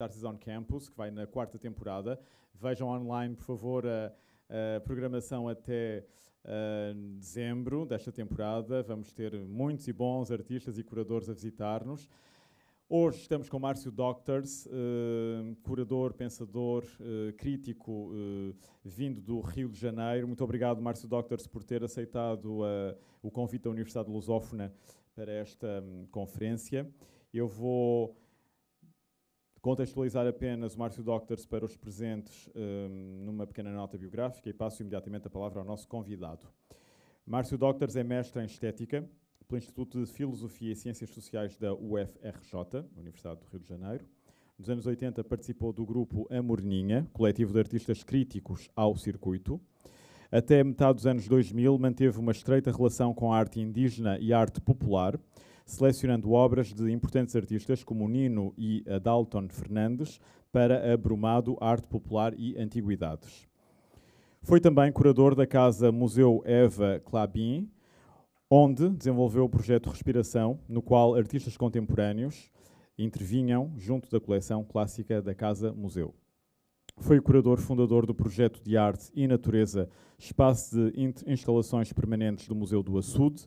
Artes on Campus, que vai na 4ª temporada. Vejam online, por favor, a programação até dezembro desta temporada. Vamos ter muitos e bons artistas e curadores a visitar-nos. Hoje estamos com Márcio Doctors, curador, pensador, crítico, vindo do Rio de Janeiro. Muito obrigado, Márcio Doctors, por ter aceitado o convite da Universidade Lusófona para esta conferência. Eu vou contextualizar apenas o Márcio Doctors para os presentes numa pequena nota biográfica e passo imediatamente a palavra ao nosso convidado. Márcio Doctors é mestre em Estética pelo Instituto de Filosofia e Ciências Sociais da UFRJ, Universidade do Rio de Janeiro. Nos anos 80 participou do grupo A Morninha, coletivo de artistas críticos ao circuito. Até metade dos anos 2000 manteve uma estreita relação com a arte indígena e a arte popular, selecionando obras de importantes artistas como Nino e Adalton Fernandes para a Brumado Arte Popular e Antiguidades. Foi também curador da Casa Museu Eva Clabin, onde desenvolveu o projeto Respiração, no qual artistas contemporâneos intervinham junto da coleção clássica da Casa Museu. Foi o curador fundador do projeto de arte e natureza Espaço de Instalações Permanentes do Museu do Açude,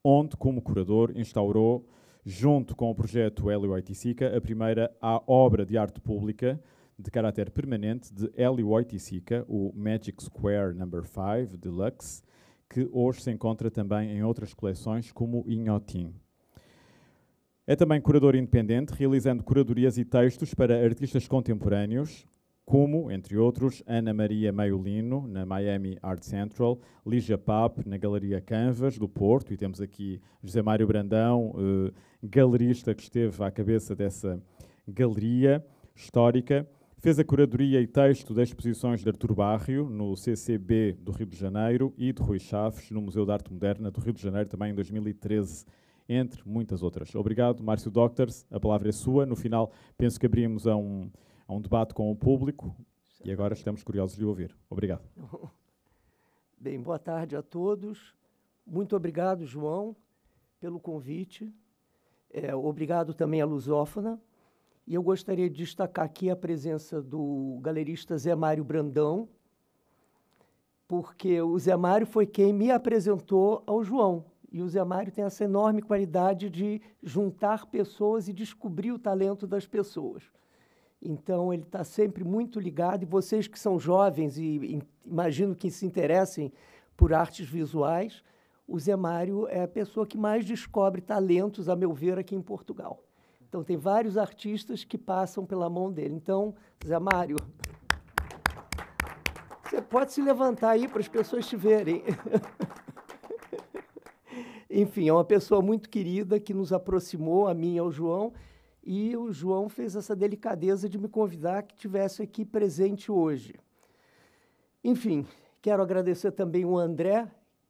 onde, como curador, instaurou, junto com o projeto Hélio Oiticica, a primeira obra de arte pública de caráter permanente de Hélio Oiticica, o Magic Square No. 5 Deluxe, que hoje se encontra também em outras coleções, como Inhotim. É também curador independente, realizando curadorias e textos para artistas contemporâneos, como, entre outros, Ana Maria Maiolino, na Miami Art Central, Lígia Pape, na Galeria Canvas, do Porto, e temos aqui José Mário Brandão, galerista que esteve à cabeça dessa galeria histórica. Fez a curadoria e texto das exposições de Artur Barrio, no CCB do Rio de Janeiro, e de Rui Chaves, no Museu de Arte Moderna do Rio de Janeiro, também em 2013, entre muitas outras. Obrigado, Márcio Doctors, a palavra é sua. No final, penso que abrimos a um debate com o público e agora estamos curiosos de ouvir. Obrigado. Bem, boa tarde a todos. Muito obrigado, João, pelo convite. Obrigado também à Lusófona. E eu gostaria de destacar aqui a presença do galerista Zé Mário Brandão, porque o Zé Mário foi quem me apresentou ao João. E o Zé Mário tem essa enorme qualidade de juntar pessoas e descobrir o talento das pessoas. Então, ele está sempre muito ligado, e vocês que são jovens e imagino que se interessem por artes visuais, o Zé Mário é a pessoa que mais descobre talentos, a meu ver, aqui em Portugal. Então, tem vários artistas que passam pela mão dele. Então, Zé Mário, você pode se levantar aí para as pessoas te verem. Enfim, é uma pessoa muito querida que nos aproximou, a mim e ao João, e o João fez essa delicadeza de me convidar que estivesse aqui presente hoje. Enfim, quero agradecer também o André,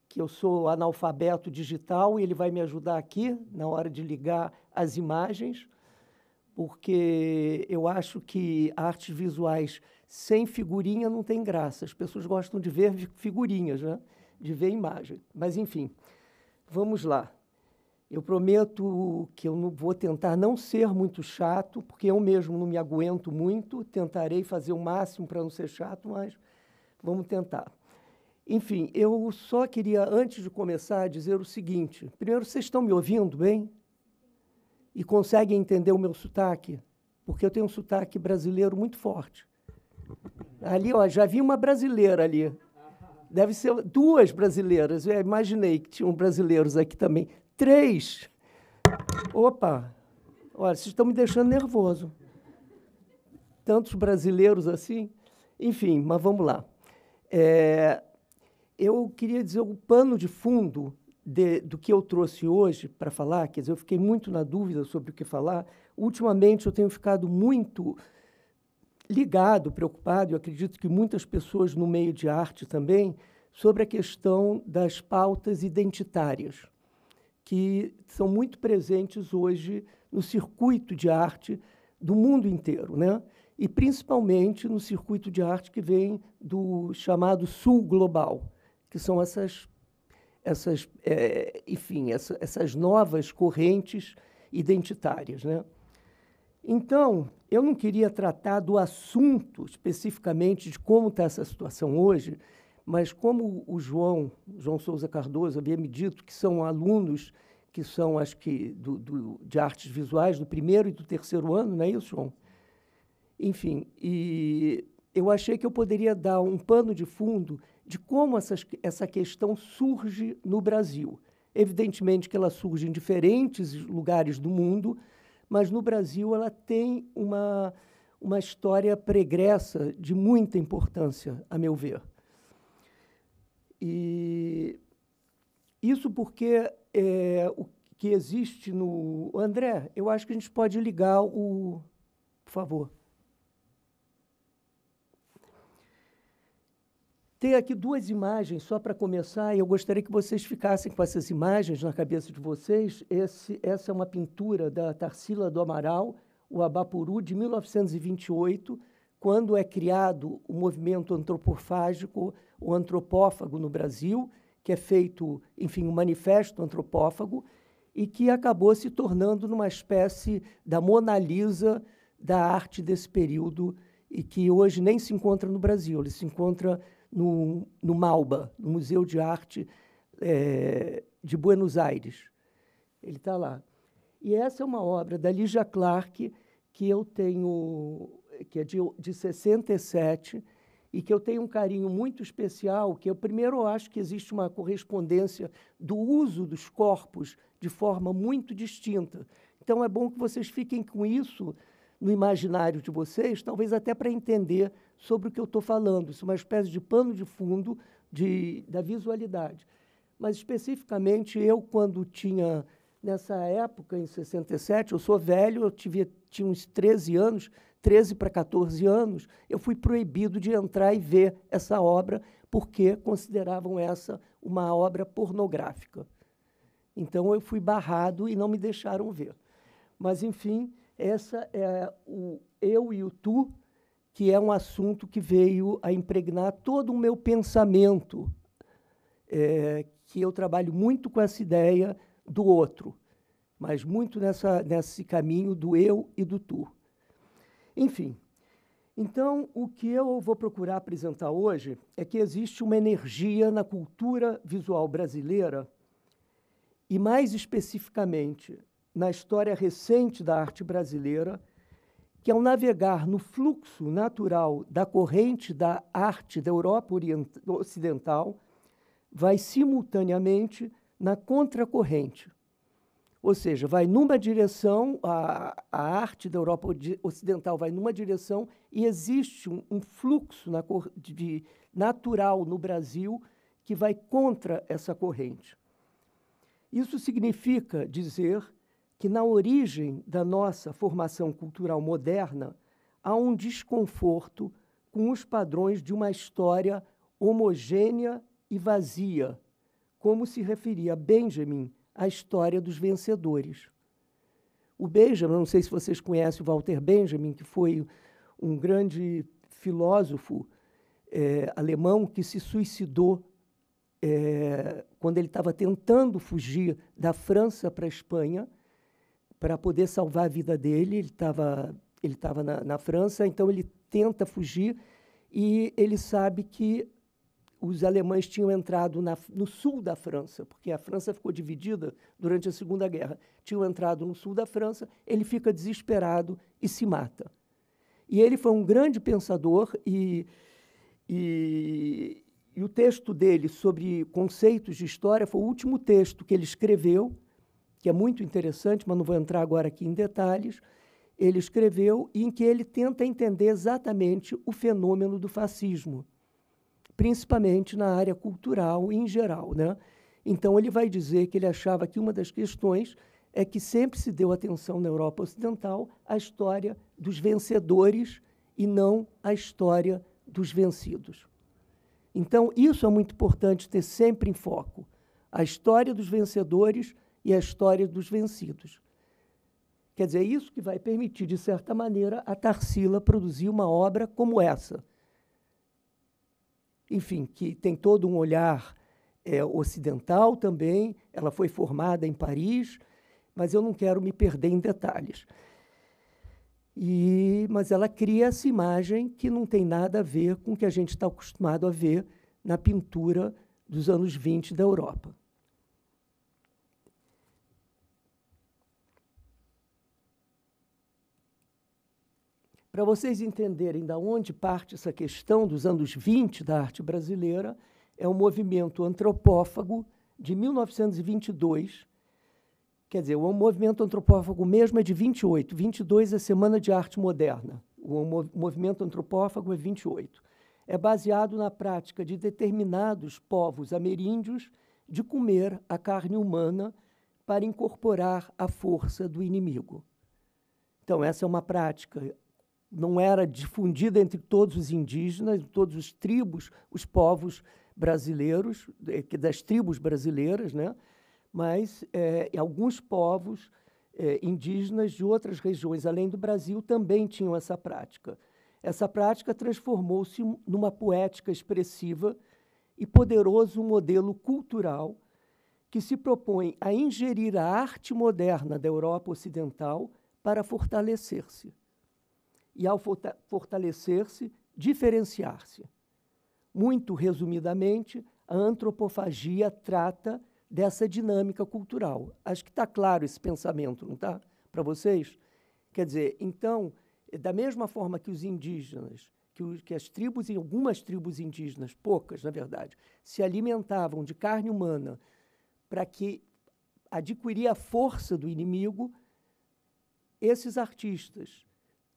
que eu sou analfabeto digital, e ele vai me ajudar aqui na hora de ligar as imagens, porque eu acho que artes visuais sem figurinha não tem graça. As pessoas gostam de ver figurinhas, né? De ver imagem. Mas, enfim, vamos lá. Eu prometo que eu não vou tentar não ser muito chato, porque eu mesmo não me aguento muito, tentarei fazer o máximo para não ser chato, mas vamos tentar. Enfim, eu só queria, antes de começar, dizer o seguinte. Primeiro, vocês estão me ouvindo bem? E conseguem entender o meu sotaque? Porque eu tenho um sotaque brasileiro muito forte. Ali, ó, já vi uma brasileira ali. Deve ser 2 brasileiras. Eu imaginei que tinham brasileiros aqui também. 3. Opa! Olha, vocês estão me deixando nervoso. Tantos brasileiros assim. Enfim, mas vamos lá. Eu queria dizer o pano de fundo do que eu trouxe hoje para falar. Quer dizer, eu fiquei muito na dúvida sobre o que falar. Ultimamente, eu tenho ficado muito ligado, preocupado, eu acredito que muitas pessoas no meio de arte também, sobre a questão das pautas identitárias, que são muito presentes hoje no circuito de arte do mundo inteiro, né? E principalmente no circuito de arte que vem do chamado Sul Global, que são essas novas correntes identitárias, né? Então, eu não queria tratar do assunto especificamente de como está essa situação hoje, mas como o João Souza Cardoso havia me dito que são alunos que são, acho que, de artes visuais do primeiro e do terceiro ano, não é isso, João? Enfim, e eu achei que eu poderia dar um pano de fundo de como essa questão surge no Brasil. Evidentemente que ela surge em diferentes lugares do mundo, mas no Brasil ela tem uma história pregressa de muita importância, a meu ver. E isso porque o que existe no... André, eu acho que a gente pode ligar o... Por favor. Tem aqui duas imagens, só para começar, e eu gostaria que vocês ficassem com essas imagens na cabeça de vocês. Essa é uma pintura da Tarsila do Amaral, o Abapuru, de 1928, quando é criado o movimento antropofágico, o antropófago no Brasil, que é feito, enfim, um manifesto antropófago, e que acabou se tornando numa espécie da Mona Lisa da arte desse período, e que hoje nem se encontra no Brasil, ele se encontra no MAUBA, no Museu de Arte de Buenos Aires. Ele está lá. E essa é uma obra da Lygia Clark, que eu tenho, que é de 67, e que eu tenho um carinho muito especial, que eu primeiro acho que existe uma correspondência do uso dos corpos de forma muito distinta. Então, é bom que vocês fiquem com isso no imaginário de vocês, talvez até para entender sobre o que eu estou falando. Isso é uma espécie de pano de fundo da visualidade. Mas, especificamente, eu, quando tinha, nessa época, em 67, eu sou velho, eu tinha uns 13 anos, 13 para 14 anos, eu fui proibido de entrar e ver essa obra, porque consideravam essa uma obra pornográfica. Então, eu fui barrado e não me deixaram ver. Mas, enfim, essa é o eu e o tu, que é um assunto que veio a impregnar todo o meu pensamento, que eu trabalho muito com essa ideia do outro, mas muito nesse caminho do eu e do tu. Enfim, então, o que eu vou procurar apresentar hoje é que existe uma energia na cultura visual brasileira, e mais especificamente na história recente da arte brasileira, que ao navegar no fluxo natural da corrente da arte da Europa Ocidental, vai simultaneamente na contracorrente. Ou seja, vai numa direção, a arte da Europa Ocidental vai numa direção e existe um fluxo natural no Brasil que vai contra essa corrente. Isso significa dizer que na origem da nossa formação cultural moderna há um desconforto com os padrões de uma história homogênea e vazia, como se referia Benjamin à história dos vencedores. O Benjamin, não sei se vocês conhecem o Walter Benjamin, que foi um grande filósofo alemão que se suicidou quando ele estava tentando fugir da França para a Espanha, para poder salvar a vida dele. Ele estava na França, então ele tenta fugir e ele sabe que os alemães tinham entrado no sul da França, porque a França ficou dividida durante a Segunda Guerra. Tinham entrado no sul da França, ele fica desesperado e se mata. E ele foi um grande pensador e o texto dele sobre conceitos de história foi o último texto que ele escreveu, que é muito interessante, mas não vou entrar agora aqui em detalhes. Ele escreveu em que ele tenta entender exatamente o fenômeno do fascismo, principalmente na área cultural em geral, né? Então, ele vai dizer que ele achava que uma das questões é que sempre se deu atenção na Europa Ocidental à história dos vencedores e não à história dos vencidos. Então, isso é muito importante ter sempre em foco, a história dos vencedores e a história dos vencidos. Quer dizer, é isso que vai permitir, de certa maneira, a Tarsila produzir uma obra como essa. Enfim, que tem todo um olhar ocidental também, ela foi formada em Paris, mas eu não quero me perder em detalhes. Mas ela cria essa imagem que não tem nada a ver com o que a gente está acostumado a ver na pintura dos anos 20 da Europa. Para vocês entenderem de onde parte essa questão dos anos 20 da arte brasileira, é um movimento antropófago de 1922. Quer dizer, o movimento antropófago mesmo é de 28. 22 é Semana de Arte Moderna. O movimento antropófago é 28. É baseado na prática de determinados povos ameríndios de comer a carne humana para incorporar a força do inimigo. Então, essa é uma prática, não era difundida entre todos os indígenas, todos os tribos, os povos brasileiros, das tribos brasileiras, né? Mas alguns povos indígenas de outras regiões, além do Brasil, também tinham essa prática. Essa prática transformou-se numa poética expressiva e poderoso modelo cultural que se propõe a ingerir a arte moderna da Europa Ocidental para fortalecer-se. E, ao fortalecer-se, diferenciar-se. Muito resumidamente, a antropofagia trata dessa dinâmica cultural. Acho que está claro esse pensamento, não está? Para vocês? Quer dizer, então, da mesma forma que os indígenas, que as tribos, e algumas tribos indígenas, poucas, na verdade, se alimentavam de carne humana para que adquirir a força do inimigo, esses artistas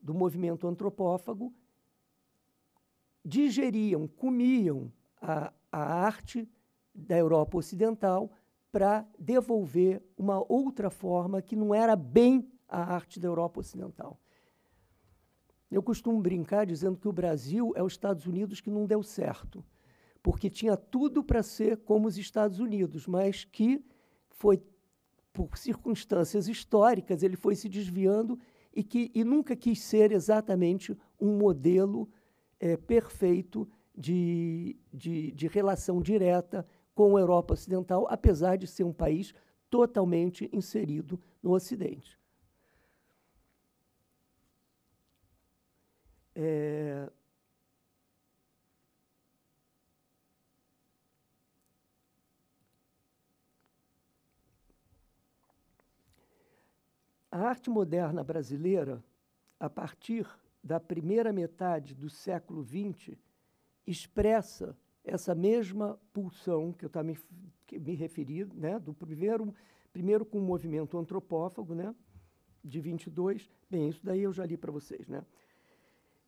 do movimento antropófago digeriam, comiam a arte da Europa Ocidental para devolver uma outra forma que não era bem a arte da Europa Ocidental. Eu costumo brincar dizendo que o Brasil é os Estados Unidos que não deu certo, porque tinha tudo para ser como os Estados Unidos, mas que foi, por circunstâncias históricas, ele foi se desviando e nunca quis ser exatamente um modelo perfeito de relação direta com a Europa Ocidental, apesar de ser um país totalmente inserido no Ocidente. A arte moderna brasileira, a partir da primeira metade do século XX, expressa essa mesma pulsão que eu estava me referi, né, do primeiro com o movimento antropófago, né, de 22. Bem, isso daí eu já li para vocês, né?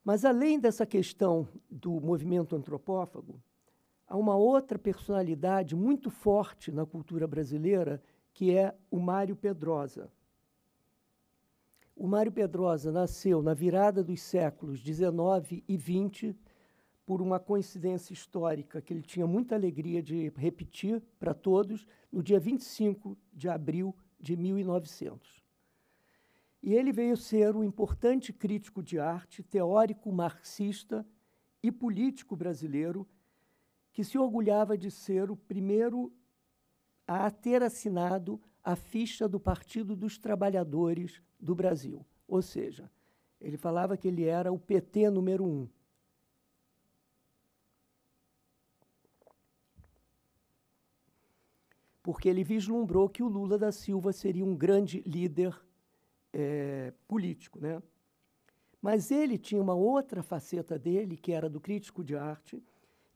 Mas, além dessa questão do movimento antropófago, há uma outra personalidade muito forte na cultura brasileira, que é o Mário Pedrosa. O Mário Pedrosa nasceu na virada dos séculos XIX e XX, por uma coincidência histórica que ele tinha muita alegria de repetir para todos, no dia 25 de abril de 1900. E ele veio ser um importante crítico de arte, teórico marxista e político brasileiro, que se orgulhava de ser o primeiro a ter assinado a ficha do Partido dos Trabalhadores do Brasil. Ou seja, ele falava que ele era o PT número 1. Porque ele vislumbrou que o Lula da Silva seria um grande líder político, né? Mas ele tinha uma outra faceta dele, que era do crítico de arte,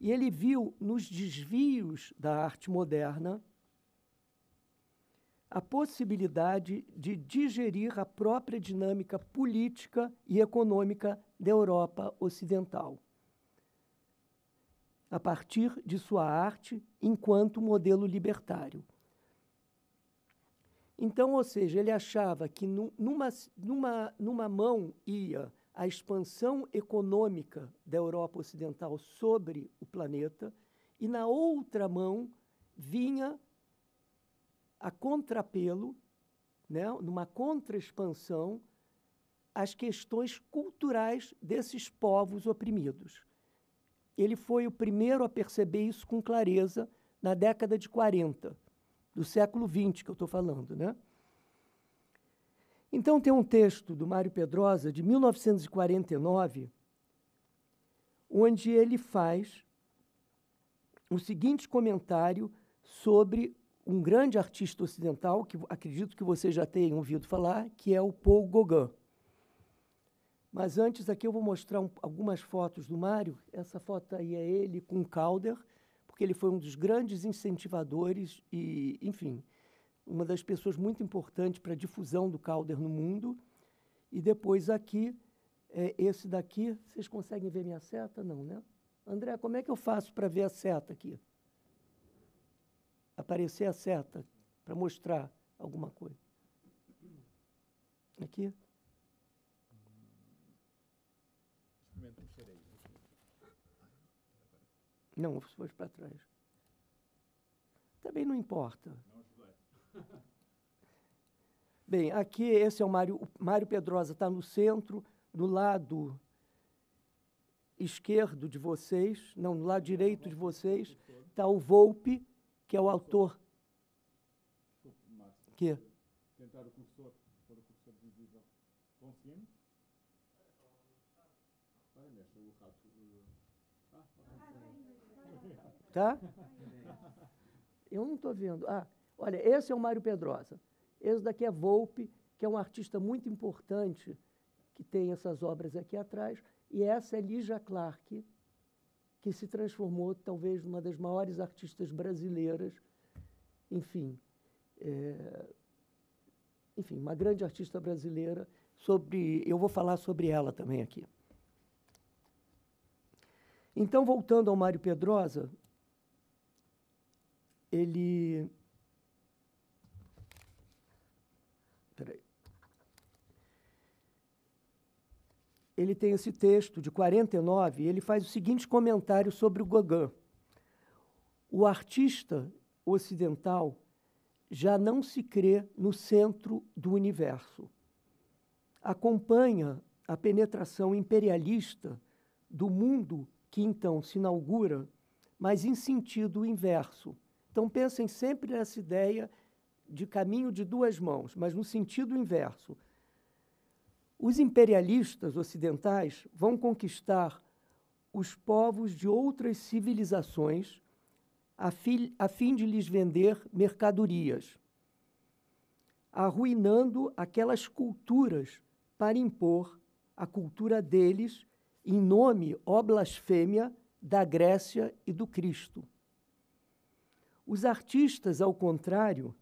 e ele viu nos desvios da arte moderna a possibilidade de digerir a própria dinâmica política e econômica da Europa Ocidental, a partir de sua arte enquanto modelo libertário. Então, ou seja, ele achava que numa mão ia a expansão econômica da Europa Ocidental sobre o planeta e na outra mão vinha a contrapelo, né, numa contra-expansão, as questões culturais desses povos oprimidos. Ele foi o primeiro a perceber isso com clareza na década de 40, do século XX que eu estou falando, né? Então, tem um texto do Mário Pedrosa, de 1949, onde ele faz o seguinte comentário sobre um grande artista ocidental, que acredito que vocês já tenham ouvido falar, que é o Paul Gauguin. Mas antes aqui eu vou mostrar algumas fotos do Mário. Essa foto aí é ele com Calder, porque ele foi um dos grandes incentivadores e, enfim, uma das pessoas muito importantes para a difusão do Calder no mundo. E depois aqui, esse daqui, vocês conseguem ver minha seta? Não, né? André, como é que eu faço para ver a seta aqui? Aparecer a seta, para mostrar alguma coisa. Aqui? Não, foi para trás. Também não importa. Bem, aqui esse é o Mário Pedrosa, está no centro, do lado esquerdo de vocês, não, no lado direito de vocês, está o Volpe, que é o autor. Que? Tentar o cursor, pôr o cursor visível. Conseguimos? Agora mexe o rato. Tá? Eu não estou vendo. Ah, olha, esse é o Mário Pedrosa. Esse daqui é Volpe, que é um artista muito importante, que tem essas obras aqui atrás. E essa é Lígia Clark, que se transformou talvez numa das maiores artistas brasileiras. Enfim, uma grande artista brasileira. Eu vou falar sobre ela também aqui. Então, voltando ao Mário Pedrosa, ele tem esse texto de 49, e ele faz o seguinte comentário sobre o Gauguin. O artista ocidental já não se crê no centro do universo. Acompanha a penetração imperialista do mundo que então se inaugura, mas em sentido inverso. Então, pensem sempre nessa ideia de caminho de duas mãos, mas no sentido inverso. Os imperialistas ocidentais vão conquistar os povos de outras civilizações a fim de lhes vender mercadorias, arruinando aquelas culturas para impor a cultura deles em nome, ó blasfêmia, da Grécia e do Cristo. Os artistas, ao contrário,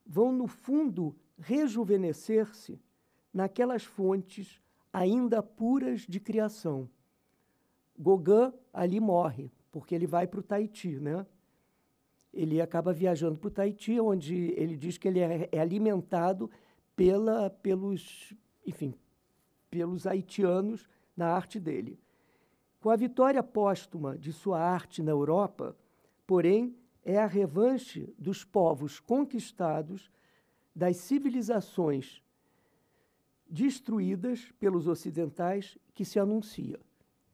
vão, no fundo, rejuvenescer-se naquelas fontes ainda puras de criação. Gauguin ali morre, porque ele vai para o Tahiti, né? Ele acaba viajando para o Tahiti, onde ele diz que ele é alimentado pelos haitianos na arte dele. Com a vitória póstuma de sua arte na Europa, porém, é a revanche dos povos conquistados, das civilizações destruídas pelos ocidentais que se anuncia.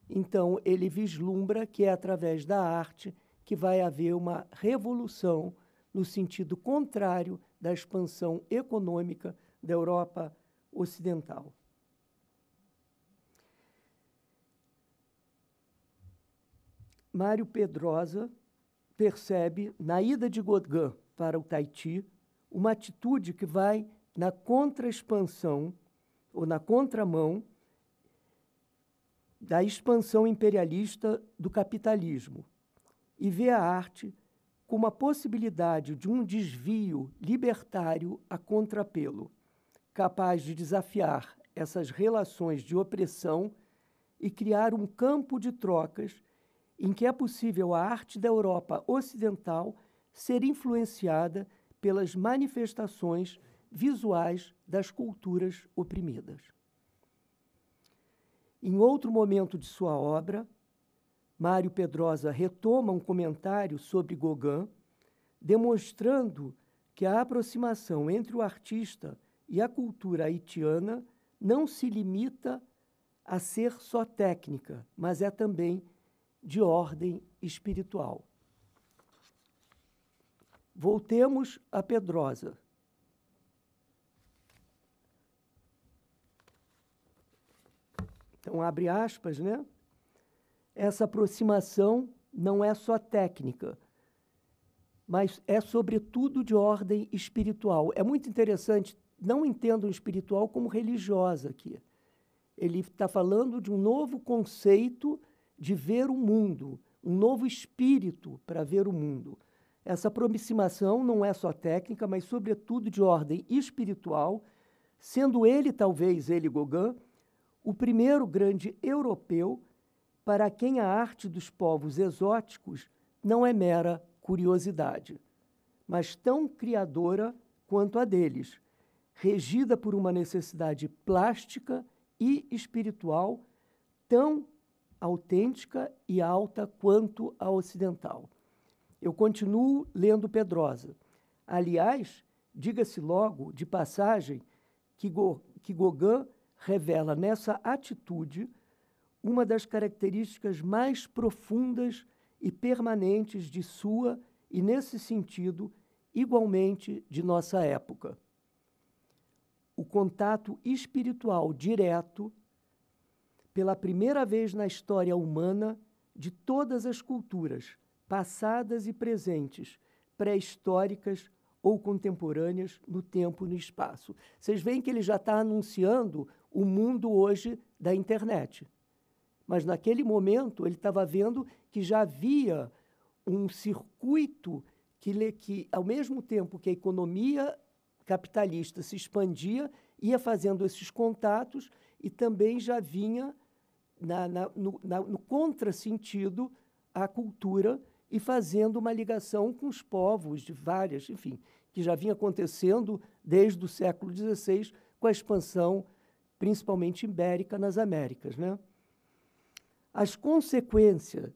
Então, ele vislumbra que é através da arte que vai haver uma revolução no sentido contrário da expansão econômica da Europa ocidental. Mário Pedrosa percebe, na ida de Gauguin para o Tahiti, uma atitude que vai na contra-expansão, ou na contramão, da expansão imperialista do capitalismo, e vê a arte como a possibilidade de um desvio libertário a contrapelo, capaz de desafiar essas relações de opressão e criar um campo de trocas em que é possível a arte da Europa ocidental ser influenciada pelas manifestações visuais das culturas oprimidas. Em outro momento de sua obra, Mário Pedrosa retoma um comentário sobre Gauguin, demonstrando que a aproximação entre o artista e a cultura haitiana não se limita a ser só técnica, mas é também de ordem espiritual. Voltemos a Pedrosa. Então, abre aspas, né? Essa aproximação não é só técnica, mas é, sobretudo, de ordem espiritual. É muito interessante, não entendam espiritual como religiosa aqui. Ele está falando de um novo conceito de ver o mundo, um novo espírito para ver o mundo. Essa aproximação não é só técnica, mas, sobretudo, de ordem espiritual, sendo ele, talvez, ele, Gauguin, o primeiro grande europeu para quem a arte dos povos exóticos não é mera curiosidade, mas tão criadora quanto a deles, regida por uma necessidade plástica e espiritual tão autêntica e alta quanto a ocidental. Eu continuo lendo Pedrosa. Aliás, diga-se logo, de passagem, que Gauguin revela nessa atitude uma das características mais profundas e permanentes de sua e, nesse sentido, igualmente de nossa época. O contato espiritual direto, pela primeira vez na história humana, de todas as culturas, passadas e presentes, pré-históricas ou contemporâneas, no tempo e no espaço. Vocês veem que ele já está anunciando o mundo hoje da internet. Mas, naquele momento, ele estava vendo que já havia um circuito que, ao mesmo tempo que a economia capitalista se expandia, ia fazendo esses contatos e também já vinha no contrassentido à cultura e fazendo uma ligação com os povos de várias, enfim, que já vinha acontecendo desde o século XVI com a expansão, principalmente ibérica, nas Américas, né? As consequências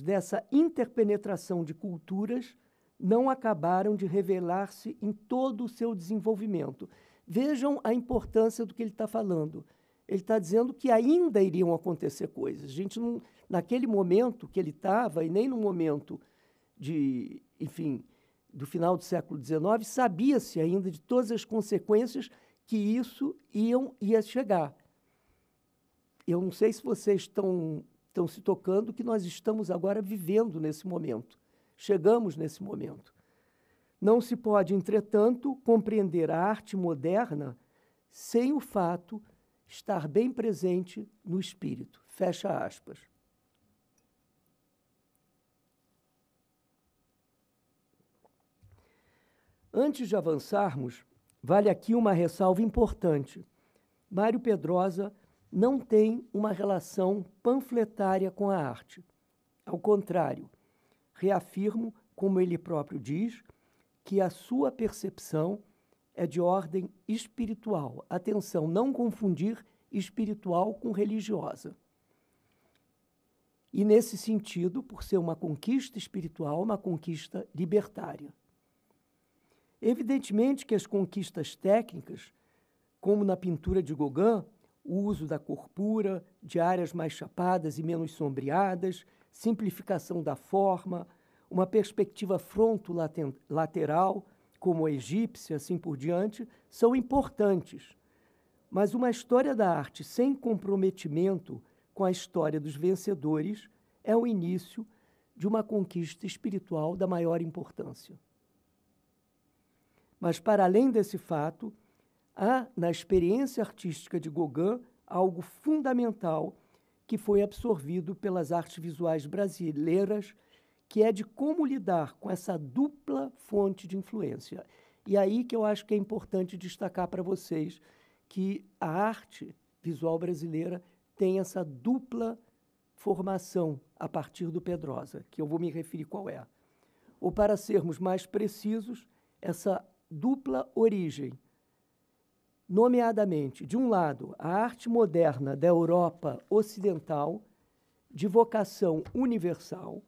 dessa interpenetração de culturas não acabaram de revelar-se em todo o seu desenvolvimento. Vejam a importância do que ele está falando. Ele está dizendo que ainda iriam acontecer coisas. A gente não, naquele momento que ele estava, e nem no momento do final do século XIX, sabia-se ainda de todas as consequências que isso ia chegar. Eu não sei se vocês estão se tocando que nós estamos agora vivendo nesse momento. Chegamos nesse momento. Não se pode, entretanto, compreender a arte moderna sem o fato estar bem presente no espírito. Fecha aspas. Antes de avançarmos, vale aqui uma ressalva importante. Mário Pedrosa não tem uma relação panfletária com a arte. Ao contrário, reafirmo, como ele próprio diz, que a sua percepção é de ordem espiritual. Atenção, não confundir espiritual com religiosa. E, nesse sentido, por ser uma conquista espiritual, uma conquista libertária. Evidentemente que as conquistas técnicas, como na pintura de Gauguin, o uso da cor pura, de áreas mais chapadas e menos sombreadas, simplificação da forma, uma perspectiva fronto-lateral, como a egípcia, assim por diante, são importantes. Mas uma história da arte sem comprometimento com a história dos vencedores é o início de uma conquista espiritual da maior importância. Mas, para além desse fato, há, na experiência artística de Gauguin, algo fundamental que foi absorvido pelas artes visuais brasileiras, que é de como lidar com essa dupla fonte de influência. E aí que eu acho que é importante destacar para vocês que a arte visual brasileira tem essa dupla formação a partir do Pedrosa, que eu vou me referir qual é. Ou, para sermos mais precisos, essa dupla origem, nomeadamente, de um lado, a arte moderna da Europa Ocidental, de vocação universal,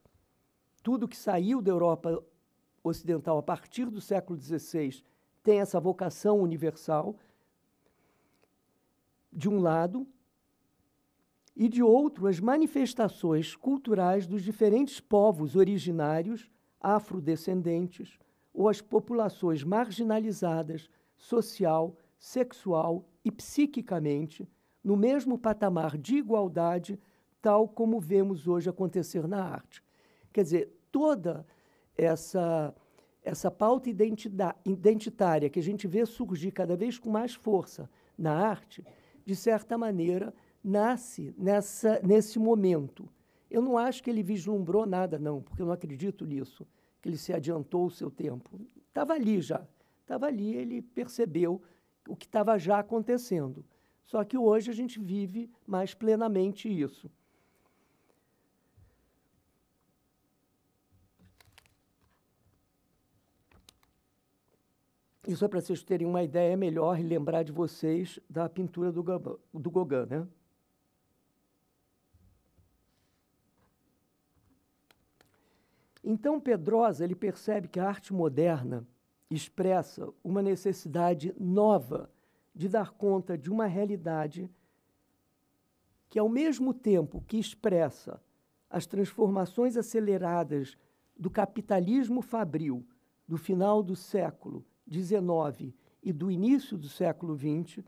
tudo que saiu da Europa Ocidental a partir do século XVI tem essa vocação universal, de um lado, e de outro, as manifestações culturais dos diferentes povos originários, afrodescendentes, ou as populações marginalizadas, social, sexual e psiquicamente, no mesmo patamar de igualdade, tal como vemos hoje acontecer na arte. Quer dizer, toda essa pauta identitária que a gente vê surgir cada vez com mais força na arte, de certa maneira, nasce nesse momento. Eu não acho que ele vislumbrou nada, não, porque eu não acredito nisso, que ele se adiantou o seu tempo. Estava ali já. Estava ali, ele percebeu o que estava já acontecendo. Só que hoje a gente vive mais plenamente isso. Isso é para vocês terem uma ideia melhor e lembrar de vocês da pintura do Gauguin, né? Então, Pedrosa, ele percebe que a arte moderna expressa uma necessidade nova de dar conta de uma realidade que, ao mesmo tempo que expressa as transformações aceleradas do capitalismo fabril do final do século XIX e do início do século XX,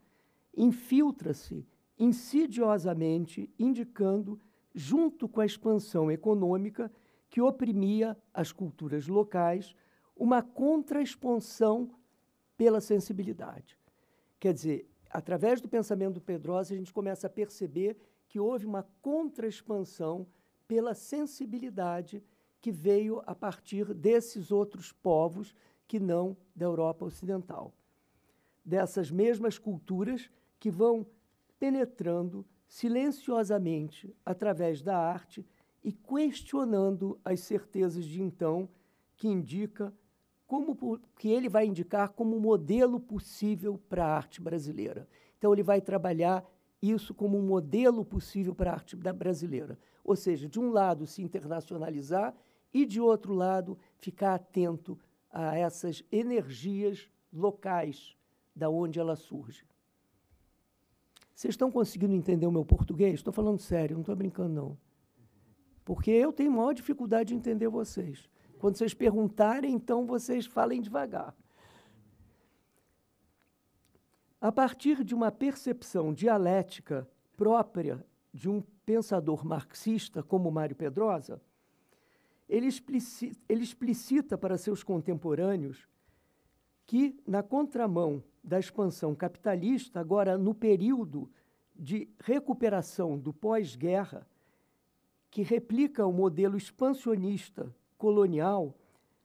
infiltra-se insidiosamente, indicando, junto com a expansão econômica que oprimia as culturas locais, uma contra-expansão pela sensibilidade. Quer dizer, através do pensamento do Pedrosa, a gente começa a perceber que houve uma contra-expansão pela sensibilidade que veio a partir desses outros povos que não da Europa Ocidental. Dessas mesmas culturas que vão penetrando silenciosamente através da arte e questionando as certezas de então, que ele vai indicar como modelo possível para a arte brasileira. Então, ele vai trabalhar isso como um modelo possível para a arte brasileira. Ou seja, de um lado, se internacionalizar e, de outro lado, ficar atento a essas energias locais da onde ela surge. Vocês estão conseguindo entender o meu português? Estou falando sério, não estou brincando, não. Porque eu tenho maior dificuldade de entender vocês. Quando vocês perguntarem, então vocês falem devagar. A partir de uma percepção dialética própria de um pensador marxista como Mário Pedrosa, ele explicita para seus contemporâneos que, na contramão da expansão capitalista, agora no período de recuperação do pós-guerra, que replica o modelo expansionista colonial,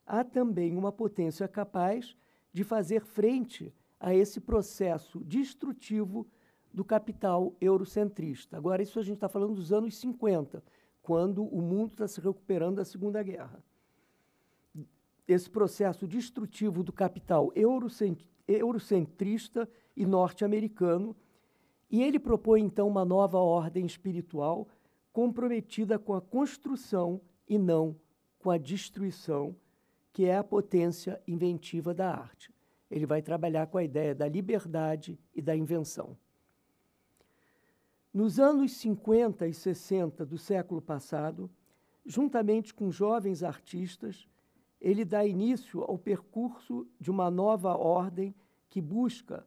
há também uma potência capaz de fazer frente a esse processo destrutivo do capital eurocentrista. Agora, isso a gente está falando dos anos 50, quando o mundo está se recuperando da Segunda Guerra. Esse processo destrutivo do capital eurocentrista e norte-americano, e ele propõe, então, uma nova ordem espiritual comprometida com a construção e não com a destruição, que é a potência inventiva da arte. Ele vai trabalhar com a ideia da liberdade e da invenção. Nos anos 50 e 60 do século passado, juntamente com jovens artistas, ele dá início ao percurso de uma nova ordem que busca,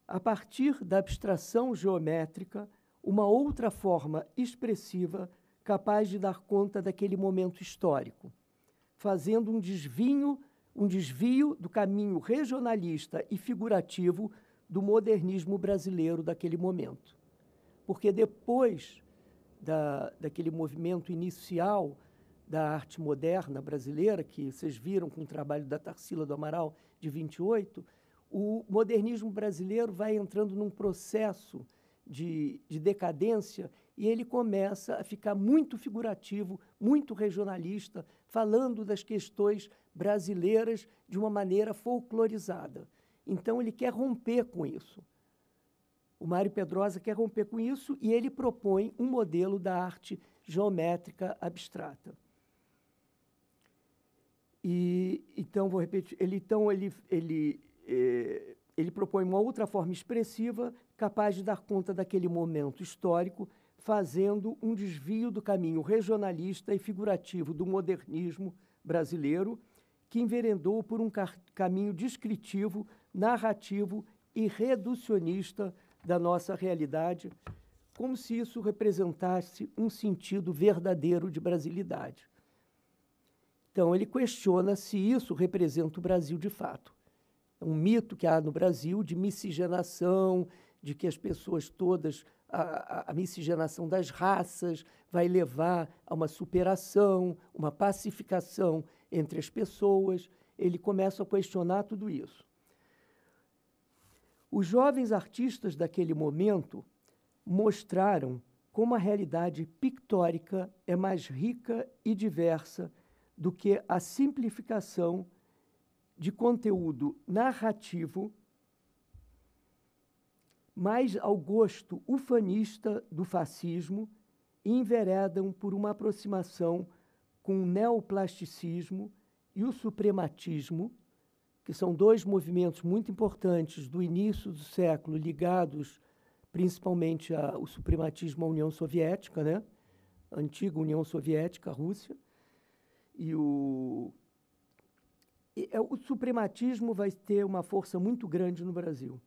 a partir da abstração geométrica, uma outra forma expressiva capaz de dar conta daquele momento histórico, fazendo um desvio do caminho regionalista e figurativo do modernismo brasileiro daquele momento. Porque depois daquele movimento inicial da arte moderna brasileira, que vocês viram com o trabalho da Tarsila do Amaral, de 28, o modernismo brasileiro vai entrando num processo de decadência e ele começa a ficar muito figurativo, muito regionalista, falando das questões brasileiras de uma maneira folclorizada. Então, ele quer romper com isso. O Mário Pedrosa quer romper com isso e ele propõe um modelo da arte geométrica abstrata. E, então, vou repetir, ele propõe uma outra forma expressiva capaz de dar conta daquele momento histórico, fazendo um desvio do caminho regionalista e figurativo do modernismo brasileiro, que enveredou por um caminho descritivo, narrativo e reducionista da nossa realidade, como se isso representasse um sentido verdadeiro de brasilidade. Então, ele questiona se isso representa o Brasil de fato. É um mito que há no Brasil de miscigenação, de que as pessoas todas, a miscigenação das raças vai levar a uma superação, uma pacificação entre as pessoas. Ele começa a questionar tudo isso. Os jovens artistas daquele momento mostraram como a realidade pictórica é mais rica e diversa do que a simplificação de conteúdo narrativo mais ao gosto ufanista do fascismo e enveredam por uma aproximação com o neoplasticismo e o suprematismo, que são dois movimentos muito importantes do início do século, ligados principalmente ao suprematismo à União Soviética, né? A antiga União Soviética, a Rússia. E o suprematismo vai ter uma força muito grande no Brasil.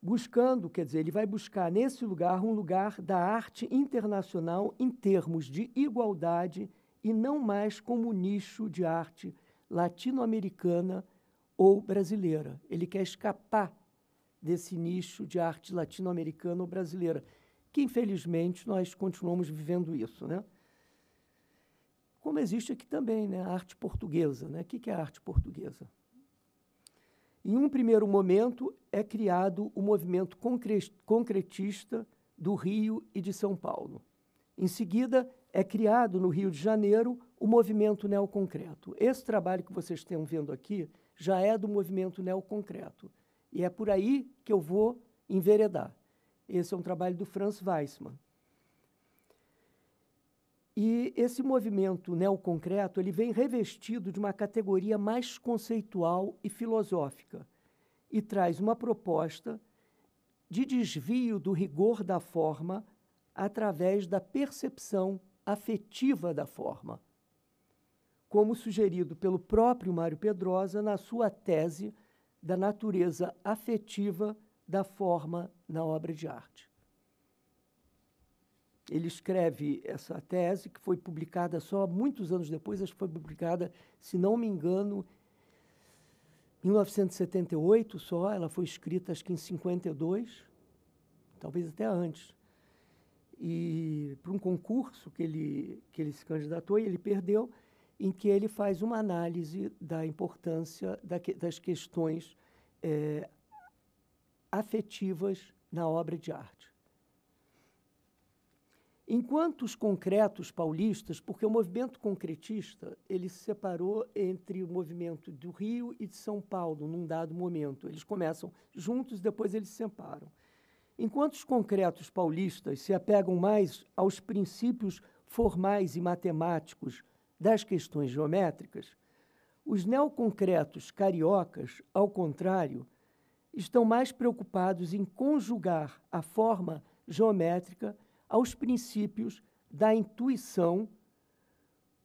Buscando, quer dizer, ele vai buscar nesse lugar um lugar da arte internacional em termos de igualdade e não mais como nicho de arte latino-americana ou brasileira. Ele quer escapar desse nicho de arte latino-americana ou brasileira, que infelizmente nós continuamos vivendo isso, né? Como existe aqui também, né? A arte portuguesa, né? O que é a arte portuguesa? Em um primeiro momento, é criado o movimento concretista do Rio e de São Paulo. Em seguida, é criado no Rio de Janeiro o movimento neoconcreto. Esse trabalho que vocês estão vendo aqui já é do movimento neoconcreto. E é por aí que eu vou enveredar. Esse é um trabalho do Franz Weissmann. E esse movimento neoconcreto ele vem revestido de uma categoria mais conceitual e filosófica e traz uma proposta de desvio do rigor da forma através da percepção afetiva da forma, como sugerido pelo próprio Mário Pedrosa na sua tese da natureza afetiva da forma na obra de arte. Ele escreve essa tese, que foi publicada só muitos anos depois, acho que foi publicada, se não me engano, em 1978 só, ela foi escrita acho que em 52, talvez até antes. E para um concurso que ele se candidatou e ele perdeu, em que ele faz uma análise da importância das questões afetivas na obra de arte. Enquanto os concretos paulistas, porque o movimento concretista, ele se separou entre o movimento do Rio e de São Paulo, num dado momento. Eles começam juntos, depois eles se separam. Enquanto os concretos paulistas se apegam mais aos princípios formais e matemáticos das questões geométricas, os neoconcretos cariocas, ao contrário, estão mais preocupados em conjugar a forma geométrica aos princípios da intuição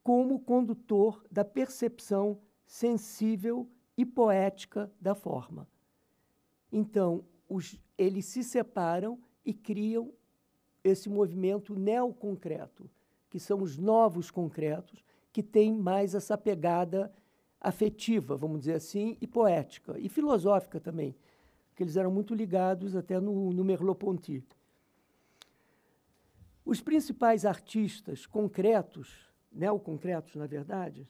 como condutor da percepção sensível e poética da forma. Então, eles se separam e criam esse movimento neoconcreto, que são os novos concretos, que têm mais essa pegada afetiva, vamos dizer assim, e poética, e filosófica também, porque eles eram muito ligados até no Merleau-Ponty. Os principais artistas concretos, neoconcretos, na verdade,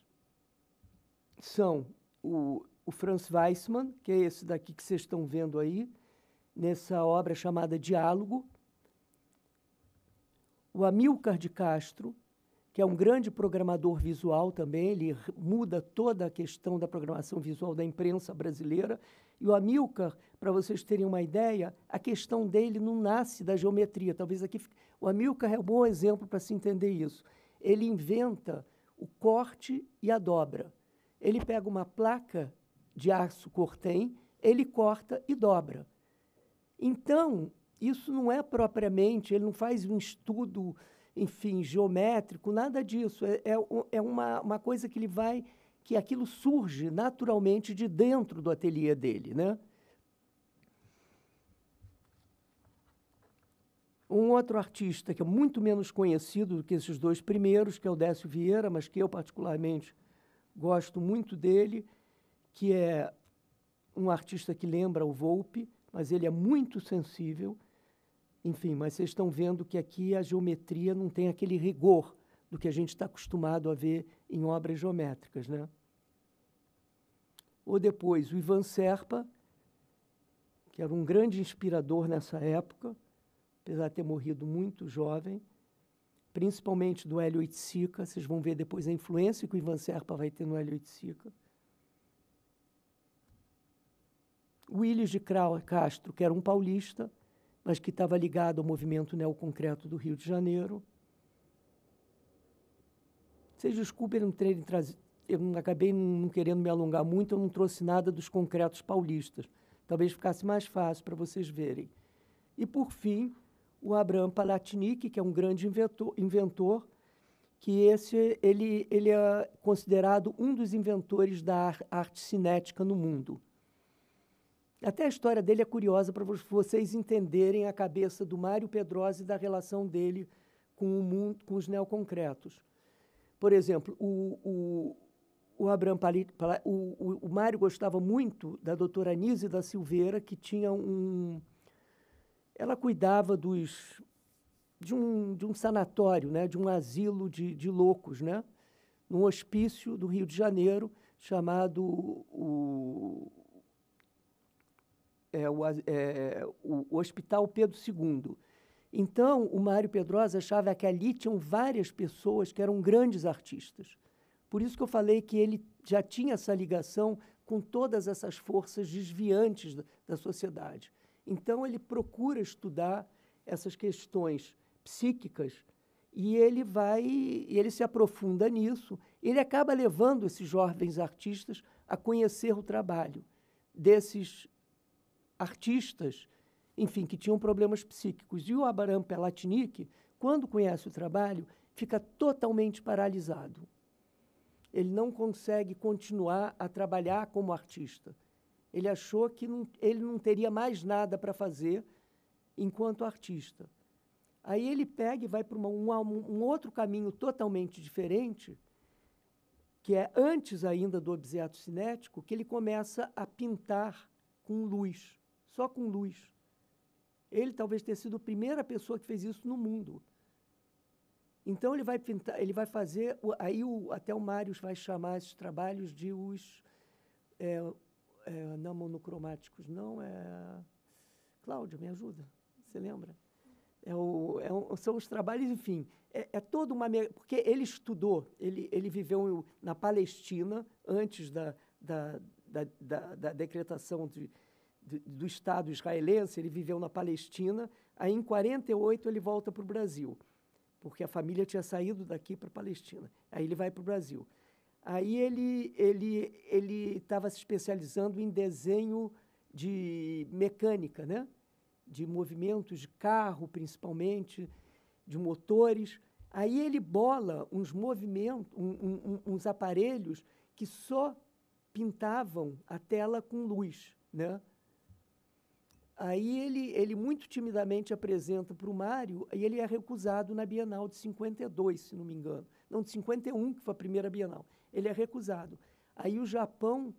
são o Franz Weissmann, que é esse daqui que vocês estão vendo aí, nessa obra chamada Diálogo, o Amílcar de Castro, que é um grande programador visual também, ele muda toda a questão da programação visual da imprensa brasileira, e o Amílcar, para vocês terem uma ideia, a questão dele não nasce da geometria, talvez aqui... O Amílcar é um bom exemplo para se entender isso. Ele inventa o corte e a dobra. Ele pega uma placa de aço cortem, ele corta e dobra. Então, isso não é propriamente, ele não faz um estudo, enfim, geométrico, nada disso. É uma coisa que ele vai, que aquilo surge naturalmente de dentro do ateliê dele, né? Um outro artista que é muito menos conhecido do que esses dois primeiros, que é o Décio Vieira, mas que eu particularmente gosto muito dele, que é um artista que lembra o Volpi, mas ele é muito sensível. Enfim, mas vocês estão vendo que aqui a geometria não tem aquele rigor do que a gente está acostumado a ver em obras geométricas, né? Ou depois o Ivan Serpa, que era um grande inspirador nessa época, apesar de ter morrido muito jovem, principalmente do Hélio Oiticica. Vocês vão ver depois a influência que o Ivan Serpa vai ter no Hélio Oiticica. O Willis de Castro, que era um paulista, mas que estava ligado ao movimento neoconcreto do Rio de Janeiro. Vocês desculpem não terem trazido, eu acabei não querendo me alongar muito, eu não trouxe nada dos concretos paulistas. Talvez ficasse mais fácil para vocês verem. E, por fim, o Abraham Palatinic, que é um grande inventor, que ele é considerado um dos inventores da arte cinética no mundo. Até a história dele é curiosa para vocês entenderem a cabeça do Mário Pedrosa e da relação dele com o mundo, com os neoconcretos. Por exemplo, o Mário gostava muito da doutora Anise da Silveira, que tinha ela cuidava de um sanatório, né, de um asilo de loucos, né, num hospício do Rio de Janeiro, chamado o Hospital Pedro II. Então, o Mário Pedrosa achava que ali tinham várias pessoas que eram grandes artistas. Por isso que eu falei que ele já tinha essa ligação com todas essas forças desviantes da sociedade. Então, ele procura estudar essas questões psíquicas e ele se aprofunda nisso. Ele acaba levando esses jovens artistas a conhecer o trabalho desses artistas, enfim, que tinham problemas psíquicos. E o Abraham Palatinic, quando conhece o trabalho, fica totalmente paralisado. Ele não consegue continuar a trabalhar como artista. Ele achou que ele não teria mais nada para fazer enquanto artista. Aí ele pega e vai para um outro caminho totalmente diferente, que é antes ainda do objeto cinético, que ele começa a pintar com luz, só com luz. Ele talvez tenha sido a primeira pessoa que fez isso no mundo. Então ele vai pintar, ele vai fazer, aí até o Mário vai chamar esses trabalhos de os não monocromáticos, não Cláudia, me ajuda, você lembra? São os trabalhos, enfim, toda uma... Porque ele estudou, ele viveu na Palestina antes da decretação do Estado israelense, ele viveu na Palestina, aí em 48 ele volta para o Brasil, porque a família tinha saído daqui para a Palestina, aí ele vai para o Brasil. Aí ele estava se especializando em desenho de mecânica, né? De movimentos de carro, principalmente, de motores. Aí ele bola uns movimentos, uns aparelhos que só pintavam a tela com luz, né? Aí ele muito timidamente apresenta para o Mário e ele é recusado na Bienal de 52, se não me engano. Não, de 51, que foi a primeira Bienal. Ele é recusado. Aí o Japão...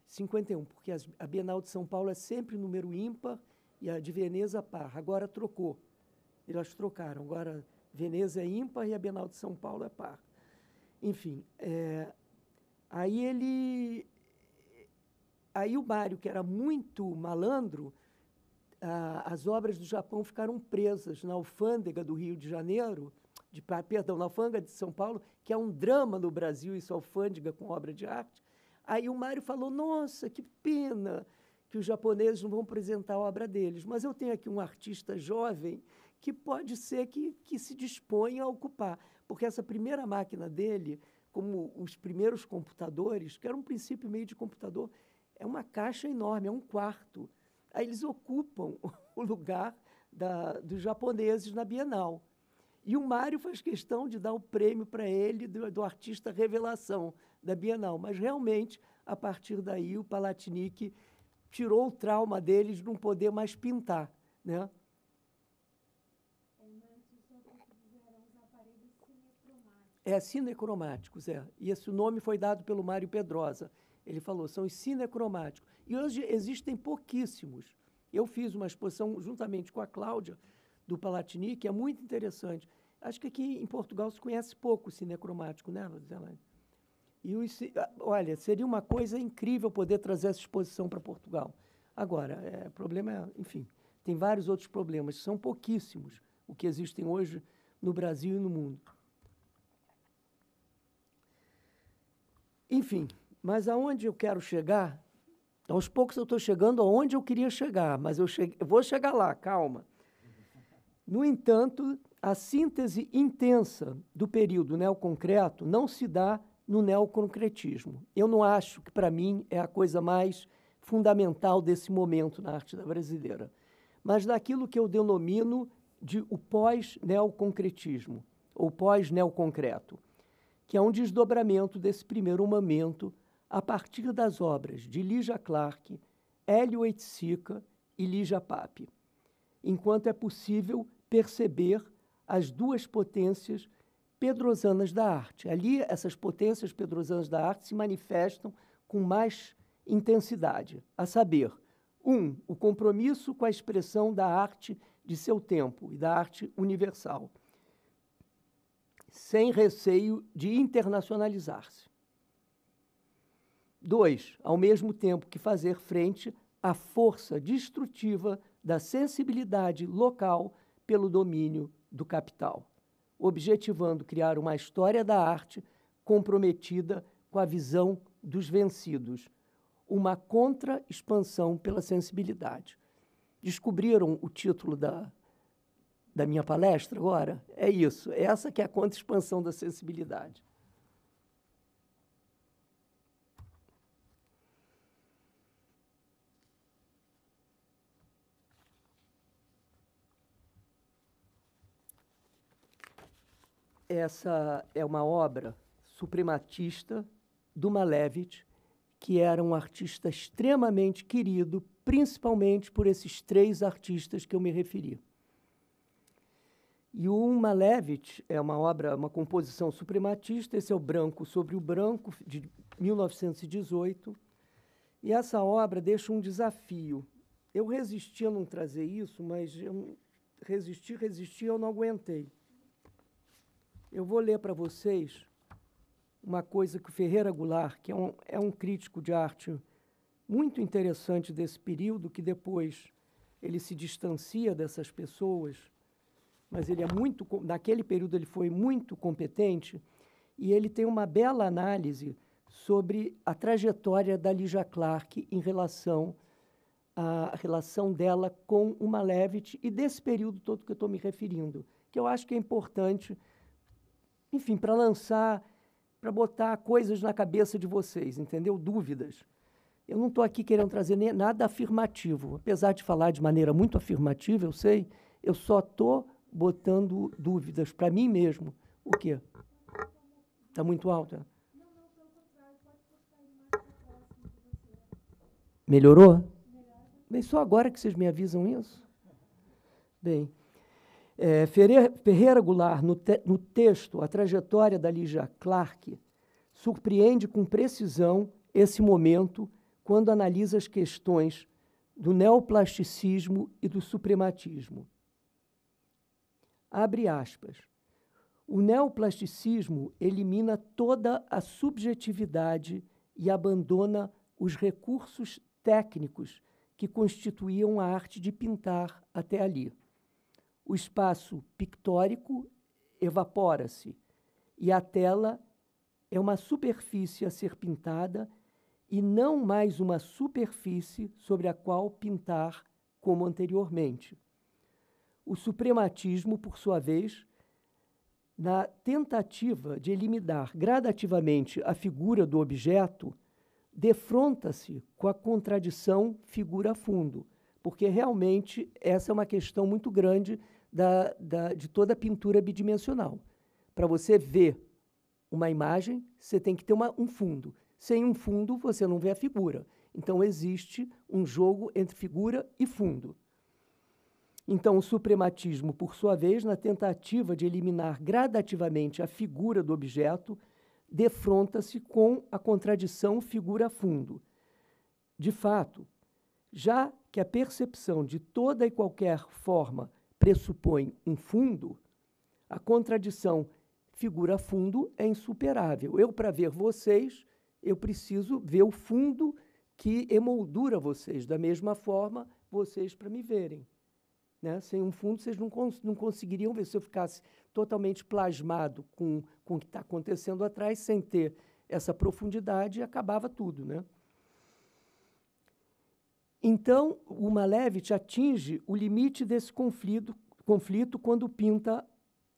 51, porque a Bienal de São Paulo é sempre número ímpar e a de Veneza par. Agora trocou. Eles trocaram. Agora Veneza é ímpar e a Bienal de São Paulo é par. Enfim, aí o Mário, que era muito malandro, as obras do Japão ficaram presas na alfândega do Rio de Janeiro, na alfândega de São Paulo, que é um drama no Brasil, isso, alfândega com obra de arte. Aí o Mário falou, nossa, que pena que os japoneses não vão apresentar a obra deles, mas eu tenho aqui um artista jovem que pode ser que se disponha a ocupar, porque essa primeira máquina dele, como os primeiros computadores, que era um princípio meio de computador, é uma caixa enorme, é um quarto. Aí eles ocupam o lugar dos japoneses na Bienal. E o Mário faz questão de dar o prêmio para ele do artista revelação da Bienal. Mas, realmente, a partir daí, o Palatinic tirou o trauma dele de não poder mais pintar, né? Cinecromáticos, E esse nome foi dado pelo Mário Pedrosa. Ele falou, são os cinecromáticos. E hoje existem pouquíssimos. Eu fiz uma exposição juntamente com a Cláudia, do Palatini, que é muito interessante. Acho que aqui em Portugal se conhece pouco o cinecromático, né, Zelaine? E olha, seria uma coisa incrível poder trazer essa exposição para Portugal. Agora, o problema é, enfim, tem vários outros problemas, são pouquíssimos o que existem hoje no Brasil e no mundo. Enfim, mas aonde eu quero chegar, aos poucos eu estou chegando aonde eu queria chegar, mas eu vou chegar lá, calma. No entanto, a síntese intensa do período neoconcreto não se dá no neoconcretismo. Eu não acho que, para mim, é a coisa mais fundamental desse momento na arte brasileira, mas daquilo que eu denomino de o pós-neoconcretismo, ou pós-neoconcreto, que é um desdobramento desse primeiro momento a partir das obras de Lígia Clark, Hélio Oiticica e Lígia Pape, enquanto é possível perceber as duas potências pedrosanas da arte. Ali, essas potências pedrosanas da arte se manifestam com mais intensidade, a saber, o compromisso com a expressão da arte de seu tempo e da arte universal, sem receio de internacionalizar-se. 2, ao mesmo tempo que fazer frente à força destrutiva da sensibilidade local pelo domínio do capital, objetivando criar uma história da arte comprometida com a visão dos vencidos, uma contra-expansão pela sensibilidade. Descobriram o título da minha palestra agora? É isso, essa que é a contra-expansão da sensibilidade. Essa é uma obra suprematista do Malevich, que era um artista extremamente querido, principalmente por esses 3 artistas que eu me referi. E o Malevich é uma obra, uma composição suprematista, esse é o Branco sobre o Branco, de 1918, e essa obra deixa um desafio. Eu resisti a não trazer isso, mas eu resisti, eu não aguentei. Eu vou ler para vocês uma coisa que o Ferreira Goulart, que é um crítico de arte muito interessante desse período, que depois ele se distancia dessas pessoas, mas ele naquele período ele foi muito competente, e ele tem uma bela análise sobre a trajetória da Lígia Clark em relação à relação dela com o Malevich e desse período todo que eu estou me referindo, que eu acho que é importante, enfim, para lançar, para botar coisas na cabeça de vocês, entendeu? Dúvidas. Eu não estou aqui querendo trazer nada afirmativo. Apesar de falar de maneira muito afirmativa, eu sei, eu só estou botando dúvidas para mim mesmo. O quê? Está muito alta? Não, pelo contrário. Pode puxar ele mais para próximo de você. Melhorou? Bem, só agora que vocês me avisam isso? Bem... Ferreira Goulart, no texto A Trajetória da Lígia Clark, surpreende com precisão esse momento quando analisa as questões do neoplasticismo e do suprematismo. Abre aspas. O neoplasticismo elimina toda a subjetividade e abandona os recursos técnicos que constituíam a arte de pintar até ali. O espaço pictórico evapora-se e a tela é uma superfície a ser pintada e não mais uma superfície sobre a qual pintar como anteriormente. O suprematismo, por sua vez, na tentativa de eliminar gradativamente a figura do objeto, defronta-se com a contradição figura-fundo, porque realmente essa é uma questão muito grande de toda a pintura bidimensional. Para você ver uma imagem, você tem que ter um fundo. Sem um fundo, você não vê a figura. Então, existe um jogo entre figura e fundo. Então, o suprematismo, por sua vez, na tentativa de eliminar gradativamente a figura do objeto, defronta-se com a contradição figura-fundo. De fato, já que a percepção de toda e qualquer forma pressupõe um fundo, a contradição figura-fundo é insuperável. Eu, para ver vocês, eu preciso ver o fundo que emoldura vocês. Da mesma forma, vocês para me verem. Né? Sem um fundo, vocês não conseguiriam ver. Se eu ficasse totalmente plasmado com o que está acontecendo atrás, sem ter essa profundidade, acabava tudo. Né? Então, o Malevich atinge o limite desse conflito quando pinta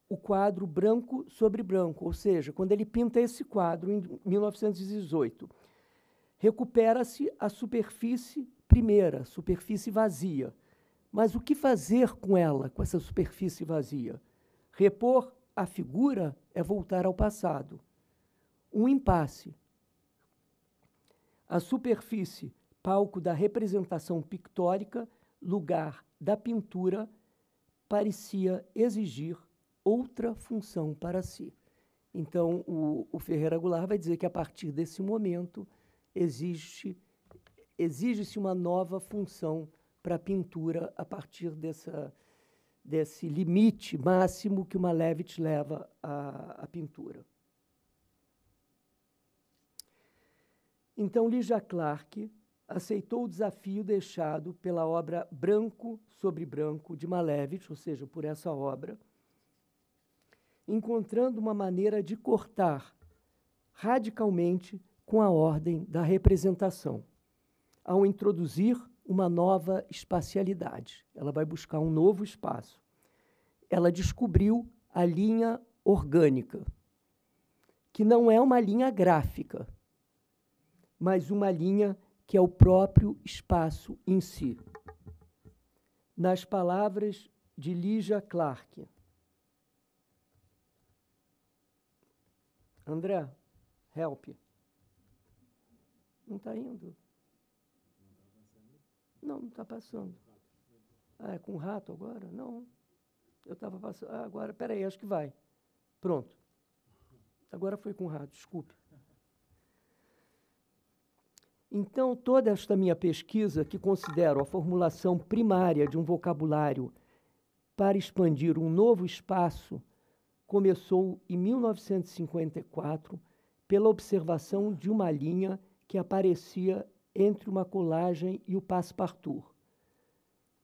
o quadro branco sobre branco, ou seja, quando ele pinta esse quadro em 1918. Recupera-se a superfície primeira, superfície vazia. Mas o que fazer com ela, com essa superfície vazia? Repor a figura é voltar ao passado. Um impasse. A superfície, palco da representação pictórica, lugar da pintura, parecia exigir outra função para si. Então, o Ferreira Goulart vai dizer que, a partir desse momento, exige-se uma nova função para a pintura a partir desse limite máximo que o Malevich leva à pintura. Então, Lygia Clark aceitou o desafio deixado pela obra Branco sobre Branco de Malevich, ou seja, por essa obra, encontrando uma maneira de cortar radicalmente com a ordem da representação, ao introduzir uma nova espacialidade. Ela vai buscar um novo espaço. Ela descobriu a linha orgânica, que não é uma linha gráfica, mas uma linha que é o próprio espaço em si. Nas palavras de Lygia Clark. André, help. Não está indo. Não está passando. Ah, é com rato agora? Não. Eu estava passando. Ah, agora, peraí, acho que vai. Pronto. Agora foi com rato, desculpe. Então, toda esta minha pesquisa, que considero a formulação primária de um vocabulário para expandir um novo espaço, começou em 1954 pela observação de uma linha que aparecia entre uma colagem e o passe-partout,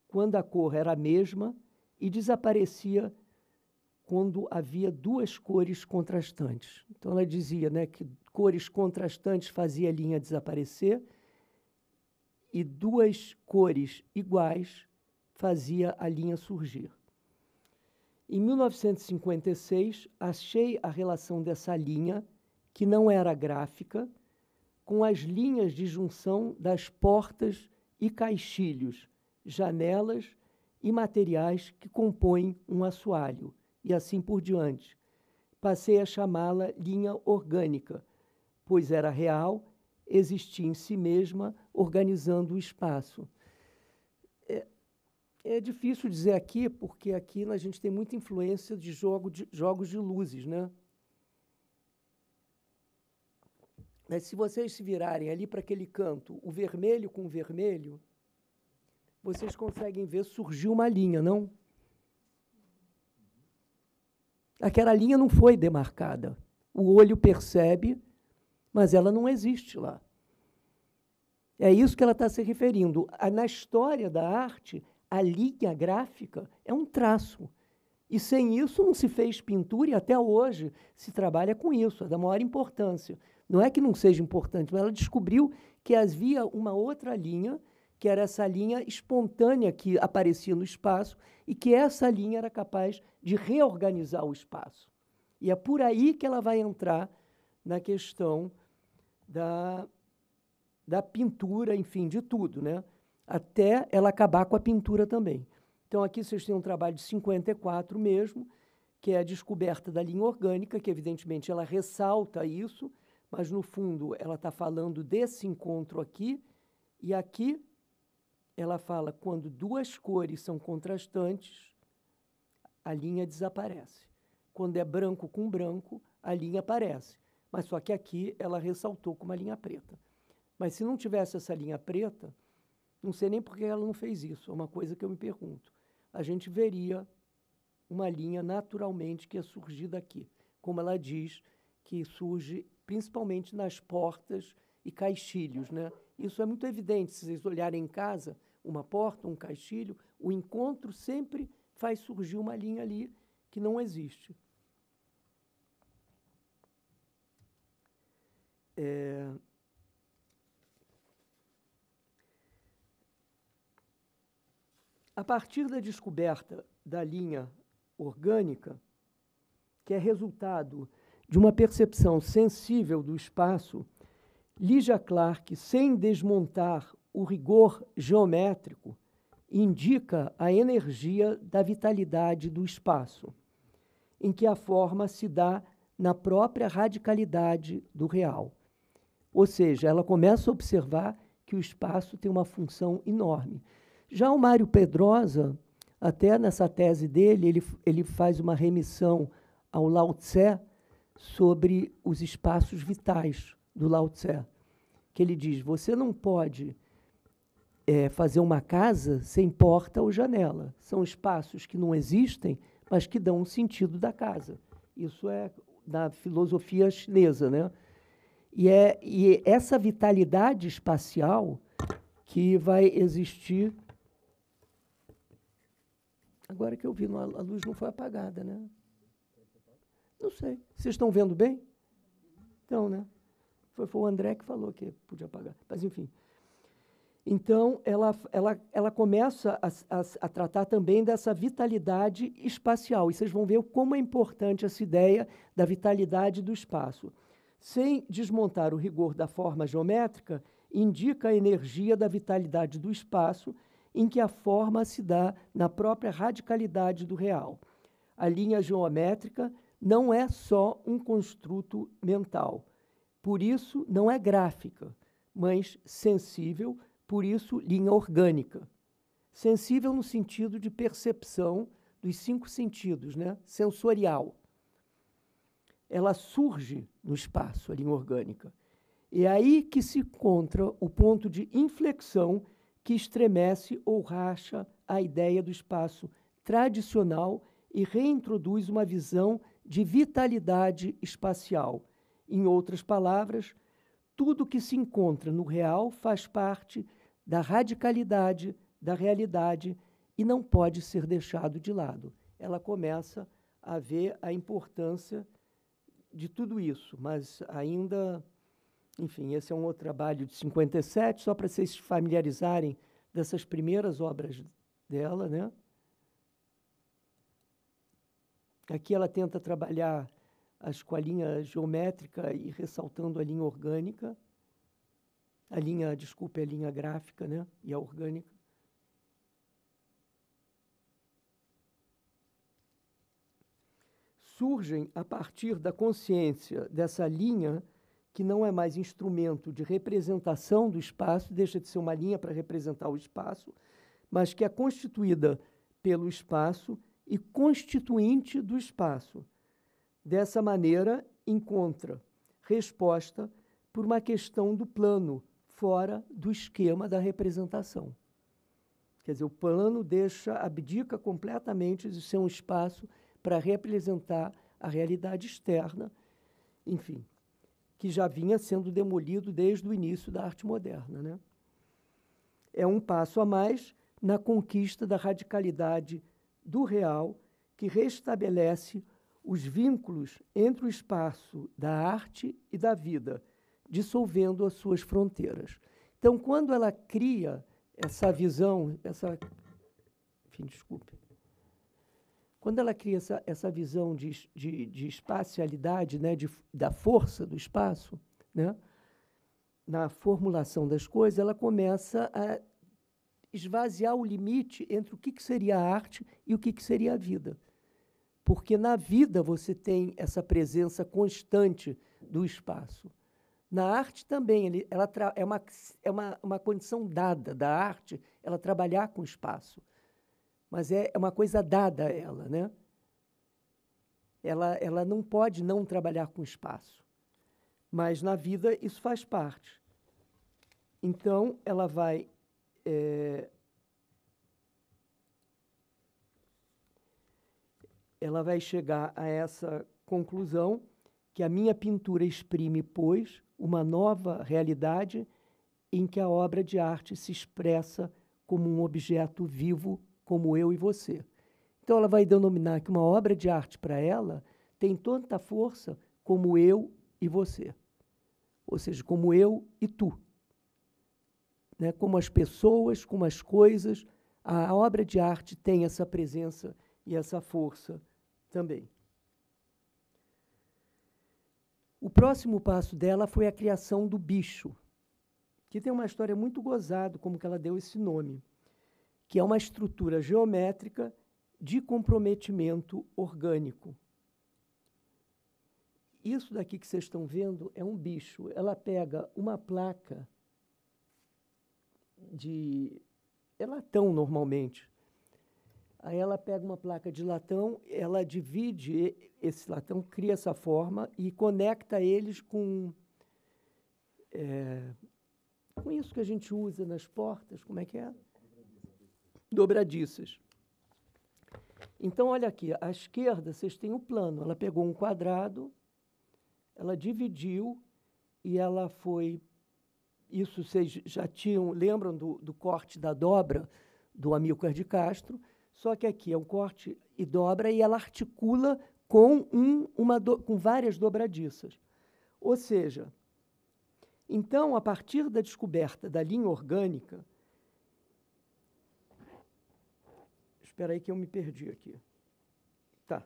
quando a cor era a mesma, e desaparecia quando havia duas cores contrastantes. Então, ela dizia, né, que cores contrastantes fazia a linha desaparecer e duas cores iguais fazia a linha surgir. Em 1956, achei a relação dessa linha, que não era gráfica, com as linhas de junção das portas e caixilhos, janelas e materiais que compõem um assoalho, e assim por diante. Passei a chamá-la linha orgânica, pois era real, existia em si mesma, organizando o espaço. É difícil dizer aqui, porque aqui a gente tem muita influência de jogos de luzes, né? Mas se vocês se virarem ali para aquele canto, o vermelho com o vermelho, vocês conseguem ver surgir uma linha, não? Aquela linha não foi demarcada. O olho percebe, mas ela não existe lá. É isso que ela está se referindo. Na história da arte, a linha gráfica é um traço. E sem isso não se fez pintura, e até hoje se trabalha com isso, é da maior importância. Não é que não seja importante, mas ela descobriu que havia uma outra linha, que era essa linha espontânea que aparecia no espaço, e que essa linha era capaz de reorganizar o espaço. E é por aí que ela vai entrar na questão da pintura, enfim, de tudo, né? Até ela acabar com a pintura também. Então, aqui vocês têm um trabalho de 54 mesmo, que é a descoberta da linha orgânica, que, evidentemente, ela ressalta isso, mas, no fundo, ela está falando desse encontro aqui, e aqui ela fala quando duas cores são contrastantes, a linha desaparece. Quando é branco com branco, a linha aparece. Mas só que aqui ela ressaltou com uma linha preta. Mas se não tivesse essa linha preta, não sei nem por que ela não fez isso, é uma coisa que eu me pergunto. A gente veria uma linha naturalmente que ia surgir daqui, como ela diz, que surge principalmente nas portas e caixilhos, né? Isso é muito evidente, se vocês olharem em casa, uma porta, um caixilho, o encontro sempre faz surgir uma linha ali que não existe. A partir da descoberta da linha orgânica, que é resultado de uma percepção sensível do espaço, Lygia Clark, sem desmontar o rigor geométrico, indica a energia da vitalidade do espaço, em que a forma se dá na própria radicalidade do real. Ou seja, ela começa a observar que o espaço tem uma função enorme. Já o Mário Pedrosa, até nessa tese dele, ele faz uma remissão ao Lao Tse sobre os espaços vitais do Lao Tse, que ele diz, você não pode fazer uma casa sem porta ou janela. São espaços que não existem, mas que dão um sentido da casa. Isso é da filosofia chinesa, né? E essa vitalidade espacial que vai existir. Agora que eu vi, a luz não foi apagada, né? Não sei. Vocês estão vendo bem? Então, né? Foi o André que falou que podia apagar. Mas, enfim. Então, ela começa a tratar também dessa vitalidade espacial. E vocês vão ver como é importante essa ideia da vitalidade do espaço. Sem desmontar o rigor da forma geométrica, indica a energia da vitalidade do espaço, em que a forma se dá na própria radicalidade do real. A linha geométrica não é só um construto mental, por isso não é gráfica, mas sensível, por isso linha orgânica. Sensível no sentido de percepção dos 5 sentidos, né? Sensorial. Ela surge no espaço, a linha orgânica. É aí que se encontra o ponto de inflexão que estremece ou racha a ideia do espaço tradicional e reintroduz uma visão de vitalidade espacial. Em outras palavras, tudo que se encontra no real faz parte da radicalidade da realidade e não pode ser deixado de lado. Ela começa a ver a importância de tudo isso, mas ainda, enfim, esse é um outro trabalho de 57, só para vocês se familiarizarem dessas primeiras obras dela, né? Aqui ela tenta trabalhar com a linha geométrica e ressaltando a linha orgânica, a linha gráfica, né? E a orgânica. Surgem, a partir da consciência dessa linha, que não é mais instrumento de representação do espaço, deixa de ser uma linha para representar o espaço, mas que é constituída pelo espaço e constituinte do espaço. Dessa maneira, encontra resposta por uma questão do plano, fora do esquema da representação. Quer dizer, o plano abdica completamente de ser um espaço para representar a realidade externa, enfim, que já vinha sendo demolido desde o início da arte moderna, né? É um passo a mais na conquista da radicalidade do real, que restabelece os vínculos entre o espaço da arte e da vida, dissolvendo as suas fronteiras. Então, quando ela cria essa visão, quando ela cria essa visão de espacialidade, né, da força do espaço, né, na formulação das coisas, ela começa a esvaziar o limite entre o que seria a arte e o que seria a vida. Porque na vida você tem essa presença constante do espaço. Na arte também, é uma condição dada da arte ela trabalhar com espaço. Mas é uma coisa dada a ela, né? Ela não pode não trabalhar com espaço. Mas na vida isso faz parte. Então, ela vai chegar a essa conclusão que a minha pintura exprime, pois, uma nova realidade em que a obra de arte se expressa como um objeto vivo, como eu e você. Então, ela vai denominar que uma obra de arte para ela tem tanta força como eu e você. Ou seja, como eu e tu. Né? Como as pessoas, como as coisas, a obra de arte tem essa presença e essa força também. O próximo passo dela foi a criação do bicho, que tem uma história muito gozada, como que ela deu esse nome, que é uma estrutura geométrica de comprometimento orgânico. Isso daqui que vocês estão vendo é um bicho. Ela pega uma placa é latão normalmente. Aí ela pega uma placa de latão, ela divide esse latão, cria essa forma e conecta eles com isso que a gente usa nas portas, como é que é? Dobradiças. Então, olha aqui, à esquerda vocês têm o plano. Ela pegou um quadrado, ela dividiu e ela foi... Isso vocês já lembram do corte da dobra do Amílcar de Castro, só que aqui é um corte e dobra e ela articula com várias dobradiças. Ou seja, então, a partir da descoberta da linha orgânica... Espera aí que eu me perdi aqui. Tá.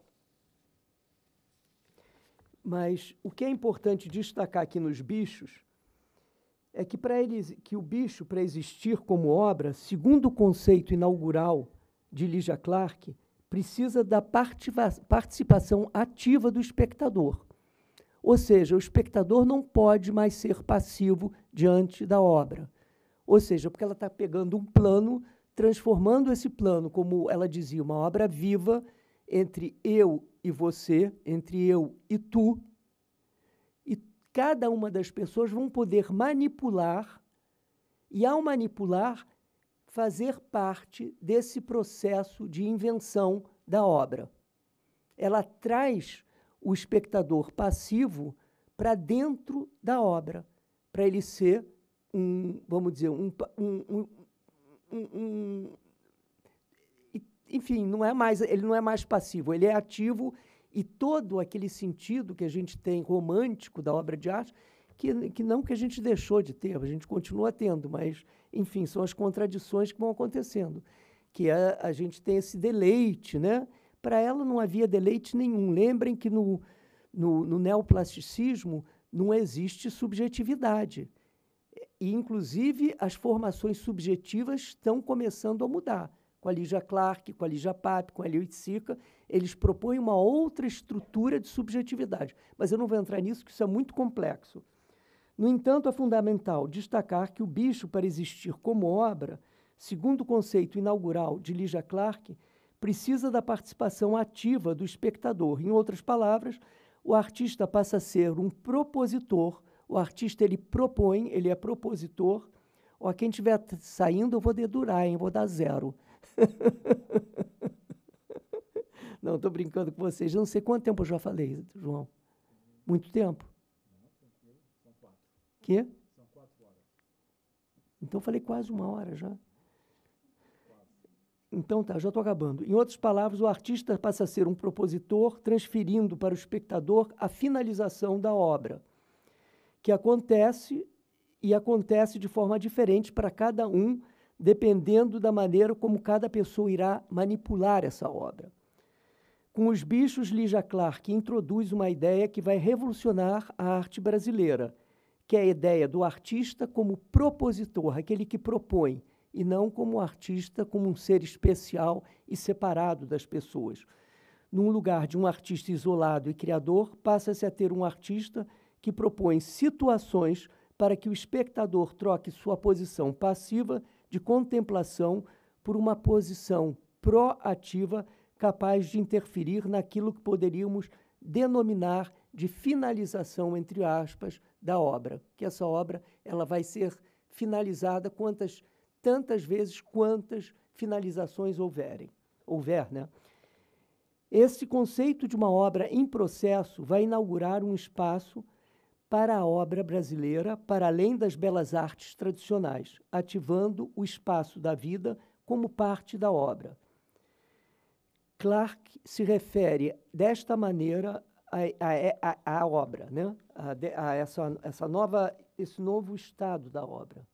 Mas o que é importante destacar aqui nos bichos é que o bicho, para existir como obra, segundo o conceito inaugural de Lygia Clark, precisa da participação ativa do espectador. Ou seja, o espectador não pode mais ser passivo diante da obra. Ou seja, porque ela está pegando um plano, transformando esse plano, como ela dizia, uma obra viva entre eu e você, entre eu e tu, e cada uma das pessoas vão poder manipular, e ao manipular, fazer parte desse processo de invenção da obra. Ela traz o espectador passivo para dentro da obra, para ele ser vamos dizer, enfim, ele não é mais passivo, ele é ativo, e todo aquele sentido que a gente tem romântico da obra de arte, que não que a gente deixou de ter, a gente continua tendo, mas, enfim, são as contradições que vão acontecendo, que a gente tem esse deleite, né? Para ela não havia deleite nenhum. Lembrem que no neoplasticismo não existe subjetividade. E, inclusive, as formações subjetivas estão começando a mudar. Com a Lygia Clark, com a Lygia Pape, com a Elio Itzica, eles propõem uma outra estrutura de subjetividade. Mas eu não vou entrar nisso, porque isso é muito complexo. No entanto, é fundamental destacar que o bicho, para existir como obra, segundo o conceito inaugural de Lygia Clark, precisa da participação ativa do espectador. Em outras palavras, o artista passa a ser um propositor. O artista, ele propõe, ele é propositor. Ó, quem estiver saindo, eu vou dedurar, hein? Vou dar 0. Não, estou brincando com vocês. Eu não sei quanto tempo eu já falei, João. Muito tempo? Não, tranquilo. São 4. Quê? São 4 horas. Então, eu falei quase 1 hora já. Então, tá, já estou acabando. Em outras palavras, o artista passa a ser um propositor, transferindo para o espectador a finalização da obra, que acontece de forma diferente para cada um, dependendo da maneira como cada pessoa irá manipular essa obra. Com os bichos, Lygia Clark introduz uma ideia que vai revolucionar a arte brasileira, que é a ideia do artista como propositor, aquele que propõe, e não como artista, como um ser especial e separado das pessoas. Num lugar de um artista isolado e criador, passa-se a ter um artista que propõe situações para que o espectador troque sua posição passiva de contemplação por uma posição proativa capaz de interferir naquilo que poderíamos denominar de finalização, entre aspas, da obra. Que essa obra ela vai ser finalizada tantas vezes quantas finalizações houver, né? Esse conceito de uma obra em processo vai inaugurar um espaço para a obra brasileira, para além das belas artes tradicionais, ativando o espaço da vida como parte da obra. Clarke se refere desta maneira à obra, né? Esse novo estado da obra.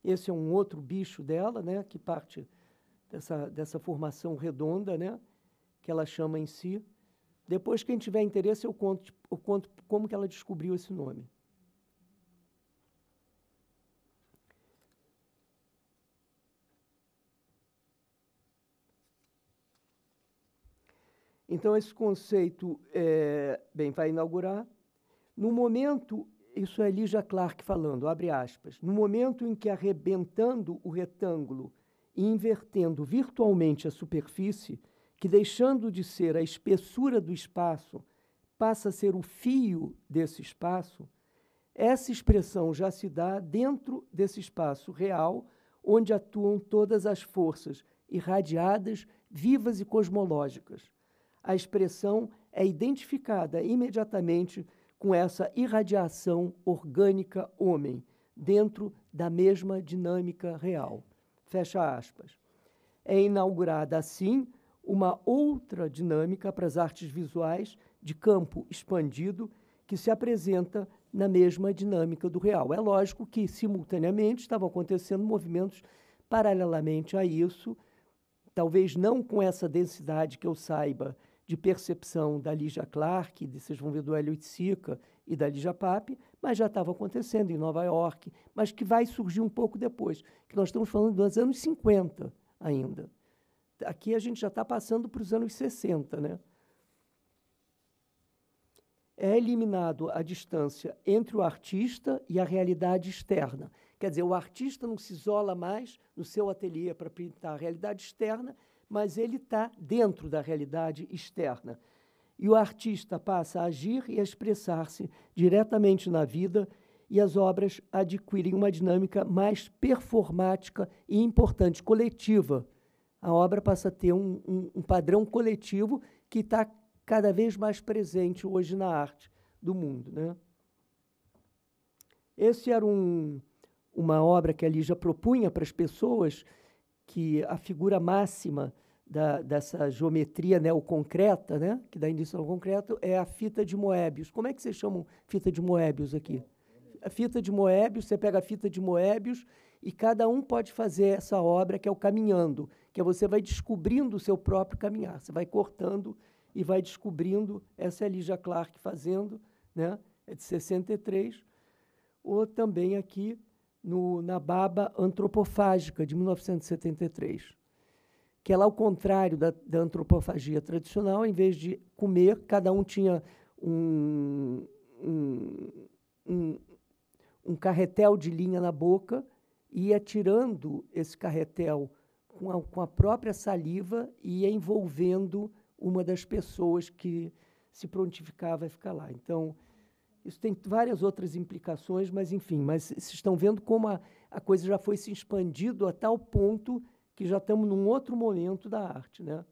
Esse é um outro bicho dela, né? Que parte dessa formação redonda, né? Que ela chama em si. Depois, quem tiver interesse, eu conto como que ela descobriu esse nome. Então, esse conceito vai inaugurar. No momento, isso é Lygia Clarke falando, abre aspas, no momento em que arrebentando o retângulo e invertendo virtualmente a superfície, que deixando de ser a espessura do espaço, passa a ser o fio desse espaço, essa expressão já se dá dentro desse espaço real, onde atuam todas as forças irradiadas, vivas e cosmológicas. A expressão é identificada imediatamente com essa irradiação orgânica homem, dentro da mesma dinâmica real. Fecha aspas. É inaugurada, assim, uma outra dinâmica para as artes visuais de campo expandido que se apresenta na mesma dinâmica do real. É lógico que, simultaneamente, estavam acontecendo movimentos paralelamente a isso, talvez não com essa densidade que eu saiba de percepção da Lygia Clarke, vocês vão ver do Hélio Oiticica e da Lígia Pape, mas já estava acontecendo em Nova York, mas que vai surgir um pouco depois, que nós estamos falando dos anos 50 ainda. Aqui a gente já está passando para os anos 60, né? É eliminado a distância entre o artista e a realidade externa. Quer dizer, o artista não se isola mais no seu ateliê para pintar a realidade externa, mas ele está dentro da realidade externa. E o artista passa a agir e a expressar-se diretamente na vida, e as obras adquirem uma dinâmica mais performática e importante, coletiva. A obra passa a ter um padrão coletivo que está cada vez mais presente hoje na arte do mundo, né? Esse era uma obra que a Lígia propunha para as pessoas, que a figura máxima dessa geometria neoconcreta, né, que dá início ao concreto, é a fita de Moebius. Como é que vocês chamam fita de Moebius aqui? A fita de Moebius, você pega a fita de Moebius e cada um pode fazer essa obra, que é o caminhando, que você vai descobrindo o seu próprio caminhar. Você vai cortando e vai descobrindo. Essa é a Lygia Clarke fazendo, né? É de 63. Ou também aqui na Baba Antropofágica, de 1973. Que ela, ao contrário da antropofagia tradicional, em vez de comer, cada um tinha um carretel de linha na boca e ia tirando esse carretel com a própria saliva e ia envolvendo uma das pessoas que se prontificava a ficar lá. Então, isso tem várias outras implicações, mas, enfim, vocês estão vendo como a coisa já foi se expandindo a tal ponto que já estamos num outro momento da arte, né?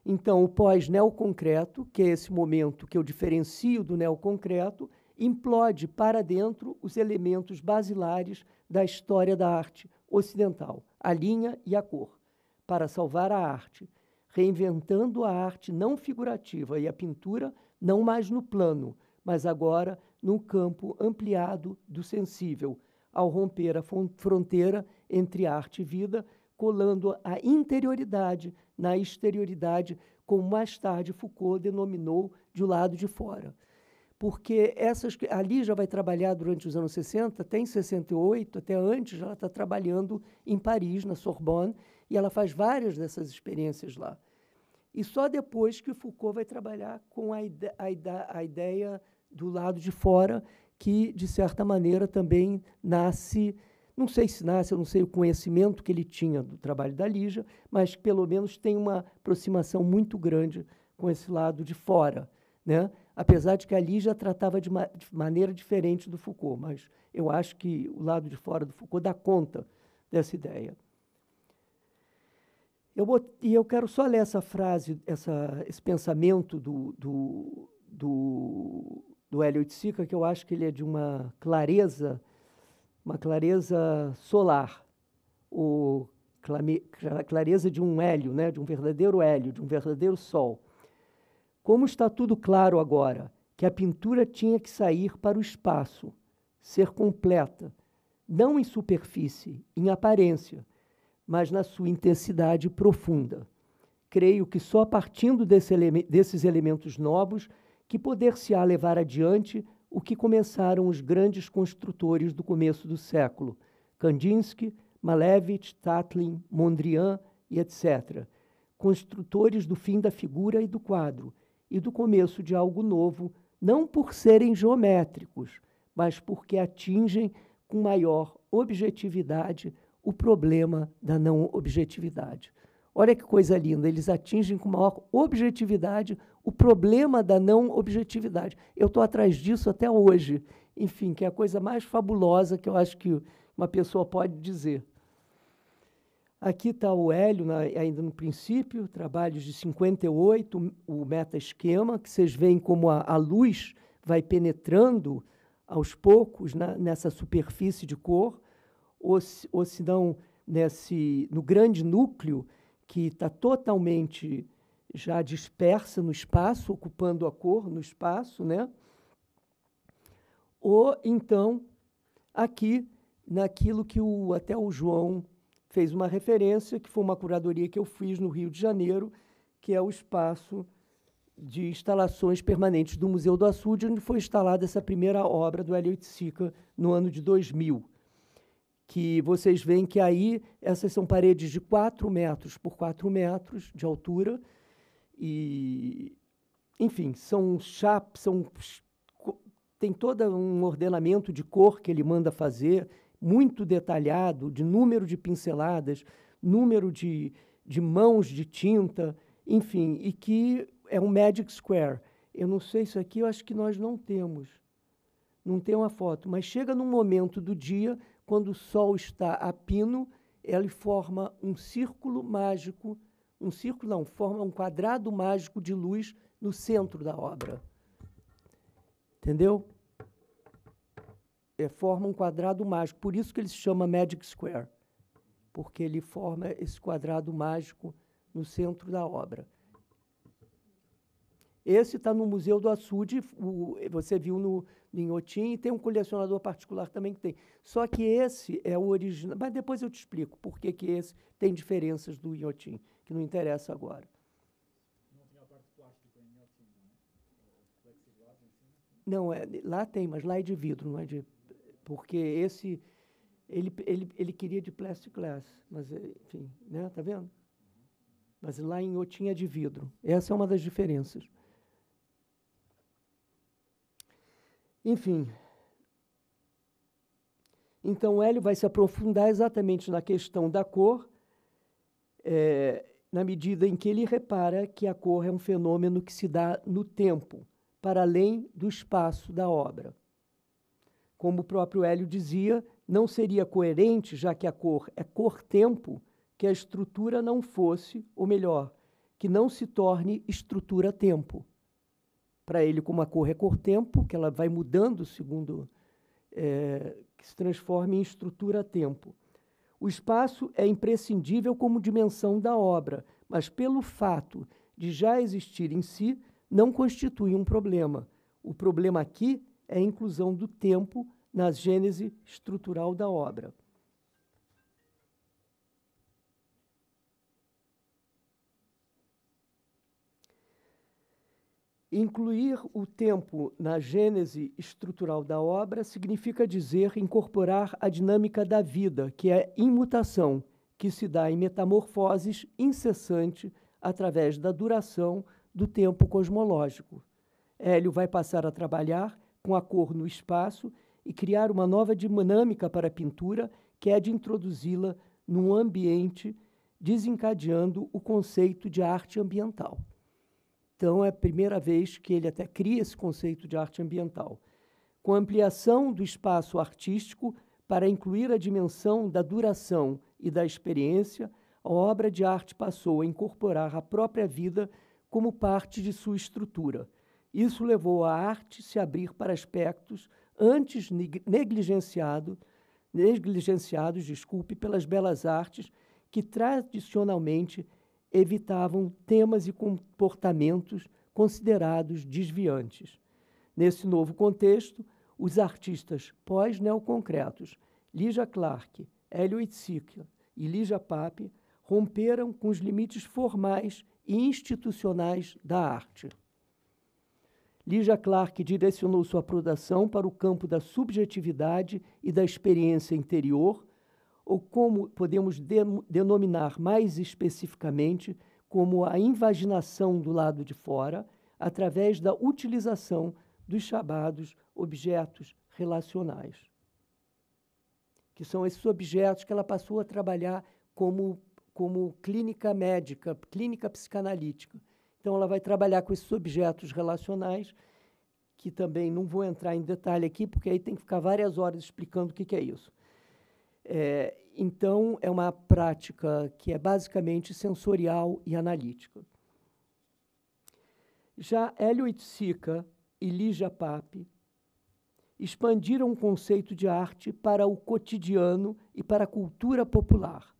Então, o pós-neoconcreto, que é esse momento que eu diferencio do neoconcreto, implode para dentro os elementos basilares da história da arte ocidental, a linha e a cor, para salvar a arte, reinventando a arte não figurativa e a pintura não mais no plano, mas agora no campo ampliado do sensível, ao romper a fronteira entre arte e vida, colando a interioridade na exterioridade, como mais tarde Foucault denominou de lado de fora. Porque a Lígia vai trabalhar durante os anos 60, até em 68, até antes, ela está trabalhando em Paris, na Sorbonne, e ela faz várias dessas experiências lá. E só depois que Foucault vai trabalhar com a ideia do lado de fora, que, de certa maneira, também nasce, não sei se nasce, eu não sei o conhecimento que ele tinha do trabalho da Lígia, mas pelo menos tem uma aproximação muito grande com esse lado de fora, né? Apesar de que a Lígia tratava de maneira diferente do Foucault, mas eu acho que o lado de fora do Foucault dá conta dessa ideia. Eu quero só ler essa frase, esse pensamento do Hélio Oiticica, que eu acho que ele é de uma clareza solar, ou clareza de um hélio, né, de um verdadeiro hélio, de um verdadeiro sol. Como está tudo claro agora, que a pintura tinha que sair para o espaço, ser completa, não em superfície, em aparência, mas na sua intensidade profunda. Creio que só partindo desses elementos novos que poder-se-á levar adiante o que começaram os grandes construtores do começo do século, Kandinsky, Malevich, Tatlin, Mondrian e etc., construtores do fim da figura e do quadro, e do começo de algo novo, não por serem geométricos, mas porque atingem com maior objetividade o problema da não objetividade. Olha que coisa linda, eles atingem com maior objetividade o problema da não objetividade. Eu estou atrás disso até hoje, enfim, que é a coisa mais fabulosa que eu acho que uma pessoa pode dizer. Aqui está o Hélio, ainda no princípio, trabalhos de 58, o meta-esquema, que vocês veem como a luz vai penetrando aos poucos nessa superfície de cor, ou se não no grande núcleo, que está totalmente já dispersa no espaço, ocupando a cor no espaço, né? Ou então, aqui, naquilo que até o João fez uma referência, que foi uma curadoria que eu fiz no Rio de Janeiro, que é o espaço de instalações permanentes do Museu do Açude, onde foi instalada essa primeira obra do Hélio Oiticica no ano de 2000. Que vocês veem que aí essas são paredes de 4 metros por 4 metros de altura e, enfim, tem todo um ordenamento de cor que ele manda fazer, muito detalhado, de número de pinceladas, número de mãos de tinta, enfim, e que é um Magic Square. Eu não sei isso aqui, eu acho que nós não temos. Não tem uma foto, mas chega num momento do dia, quando o sol está a pino, ele forma um círculo mágico, forma um quadrado mágico de luz no centro da obra. Entendeu? Forma um quadrado mágico, por isso que ele se chama Magic Square, porque ele forma esse quadrado mágico no centro da obra. Esse está no Museu do Açude, você viu no Inhotim, e tem um colecionador particular também que tem. Só que esse é o original, mas depois eu te explico por que esse tem diferenças do Inhotim, que não interessa agora. Não tinha a parte plástica em Inhotim, não é? Plexiglass em cima? Não, lá tem, mas lá é de vidro, não é de... Porque esse, ele queria de plexiglass, mas, enfim, né, tá vendo? Mas lá em Inhotim é de vidro. Essa é uma das diferenças. Enfim, então o Hélio vai se aprofundar exatamente na questão da cor, na medida em que ele repara que a cor é um fenômeno que se dá no tempo, para além do espaço da obra. Como o próprio Hélio dizia, não seria coerente, já que a cor é cor-tempo, que a estrutura não fosse, ou melhor, que não se torne estrutura-tempo. Para ele, como a cor é cor-tempo, que ela vai mudando segundo, que se transforma em estrutura-tempo. O espaço é imprescindível como dimensão da obra, mas pelo fato de já existir em si, não constitui um problema. O problema aqui é a inclusão do tempo na gênese estrutural da obra. Incluir o tempo na gênese estrutural da obra significa dizer incorporar a dinâmica da vida, que é imutação, que se dá em metamorfoses incessante através da duração do tempo cosmológico. Hélio vai passar a trabalhar com a cor no espaço e criar uma nova dinâmica para a pintura, que é de introduzi-la num ambiente, desencadeando o conceito de arte ambiental. Então, é a primeira vez que ele até cria esse conceito de arte ambiental. Com a ampliação do espaço artístico para incluir a dimensão da duração e da experiência, a obra de arte passou a incorporar a própria vida como parte de sua estrutura. Isso levou a arte a se abrir para aspectos antes negligenciados, pelas belas artes, que tradicionalmente evitavam temas e comportamentos considerados desviantes. Nesse novo contexto, os artistas pós-neoconcretos, Lygia Clark, Hélio Oiticica e Lígia Pape, romperam com os limites formais e institucionais da arte. Lygia Clark direcionou sua produção para o campo da subjetividade e da experiência interior, ou como podemos denominar mais especificamente, como a invaginação do lado de fora, através da utilização dos chamados objetos relacionais, que são esses objetos que ela passou a trabalhar como clínica médica, clínica psicanalítica. Então, ela vai trabalhar com esses objetos relacionais, que também não vou entrar em detalhe aqui, porque aí tem que ficar várias horas explicando o que é isso. Então, é uma prática que é basicamente sensorial e analítica. Já Hélio Oiticica e Lígia Pape expandiram o conceito de arte para o cotidiano e para a cultura popular,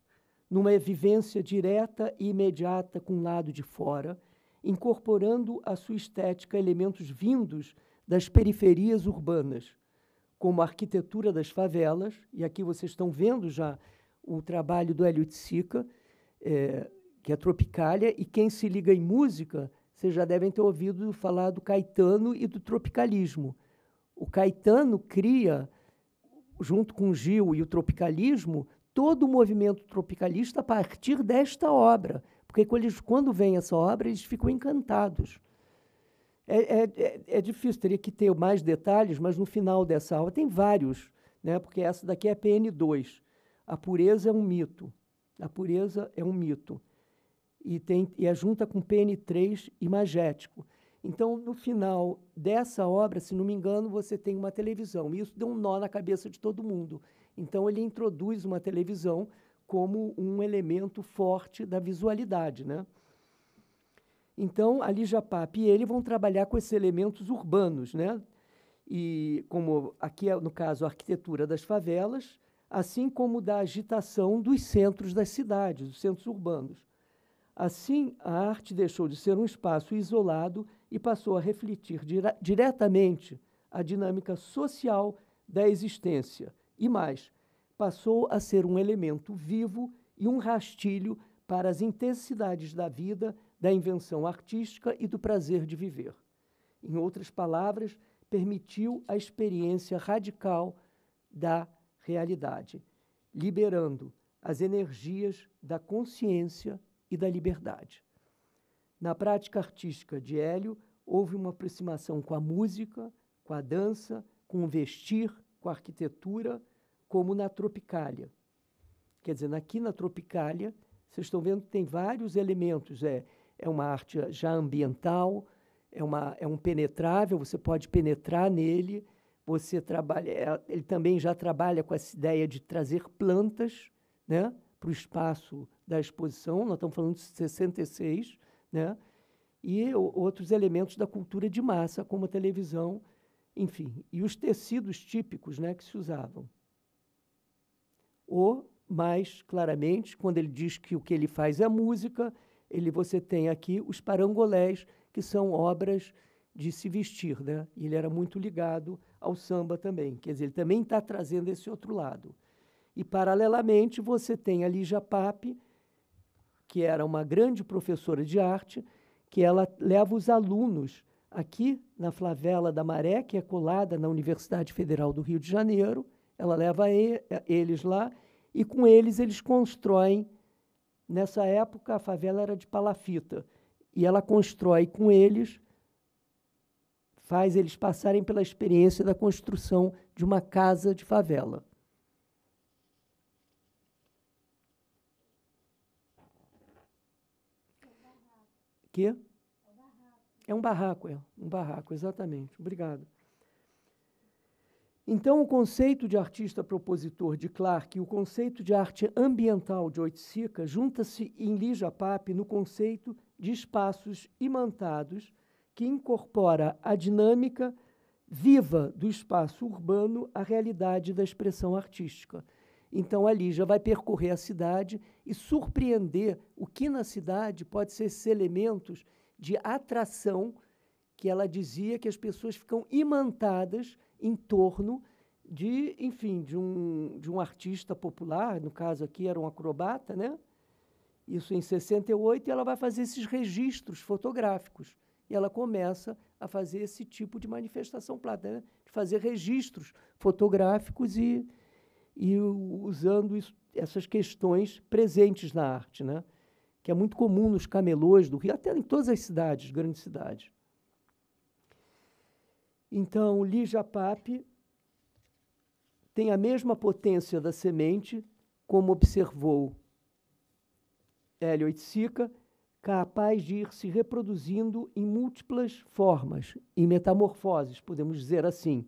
numa vivência direta e imediata com o lado de fora, incorporando à sua estética elementos vindos das periferias urbanas, como a arquitetura das favelas, e aqui vocês estão vendo já o trabalho do Hélio Oiticica, que é Tropicália, e quem se liga em música, vocês já devem ter ouvido falar do Caetano e do tropicalismo. O Caetano cria, junto com o Gil e o tropicalismo, todo o movimento tropicalista a partir desta obra, porque quando vem essa obra, eles ficam encantados. É difícil, teria que ter mais detalhes, mas no final dessa aula tem vários, né? Porque essa daqui é a PN2. A pureza é um mito. A pureza é um mito. E é junta com PN3 imagético. Então, no final dessa obra, se não me engano, você tem uma televisão. E isso deu um nó na cabeça de todo mundo. Então, ele introduz uma televisão como um elemento forte da visualidade, né? Então, a Lígia Pape e ele vão trabalhar com esses elementos urbanos, né? E como aqui é, no caso, a arquitetura das favelas, assim como da agitação dos centros das cidades, dos centros urbanos. Assim, a arte deixou de ser um espaço isolado e passou a refletir diretamente a dinâmica social da existência. E mais, passou a ser um elemento vivo e um rastilho para as intensidades da vida, da invenção artística e do prazer de viver. Em outras palavras, permitiu a experiência radical da realidade, liberando as energias da consciência e da liberdade. Na prática artística de Hélio, houve uma aproximação com a música, com a dança, com o vestir, com a arquitetura, como na Tropicália. Quer dizer, aqui na Tropicália, vocês estão vendo que tem vários elementos. É uma arte já ambiental, é um penetrável, você pode penetrar nele, você trabalha, ele também já trabalha com essa ideia de trazer plantas, né, para o espaço da exposição, nós estamos falando de 66, né, e outros elementos da cultura de massa, como a televisão, enfim, e os tecidos típicos, né, que se usavam. Ou, mais claramente, quando ele diz que o que ele faz é música, você tem aqui os parangolés, que são obras de se vestir, né? E ele era muito ligado ao samba também, quer dizer, ele também está trazendo esse outro lado. E, paralelamente, você tem a Lígia Pape, que era uma grande professora de arte, que ela leva os alunos aqui na Favela da Maré, que é colada na Universidade Federal do Rio de Janeiro, ela leva eles lá, e com eles constroem, nessa época a favela era de palafita, e ela constrói com eles faz eles passarem pela experiência da construção de uma casa de favela. Que? É um barraco, exatamente. Obrigado. Então, o conceito de artista propositor de Clarke e o conceito de arte ambiental de Oiticica junta-se em Lígia Pape no conceito de espaços imantados que incorpora a dinâmica viva do espaço urbano à realidade da expressão artística. Então, a Lígia vai percorrer a cidade e surpreender o que na cidade pode ser esses elementos de atração que ela dizia que as pessoas ficam imantadas em torno de, enfim, de um artista popular, no caso aqui era um acrobata, né? Isso em 68, e ela vai fazer esses registros fotográficos. E ela começa a fazer esse tipo de manifestação plástica, né? De fazer registros fotográficos e usando essas questões presentes na arte, né? Que é muito comum nos camelôs do Rio, até em todas as cidades, grandes cidades. Então, Lígia Pape tem a mesma potência da semente, como observou Hélio Oiticica, capaz de ir se reproduzindo em múltiplas formas, em metamorfoses, podemos dizer assim,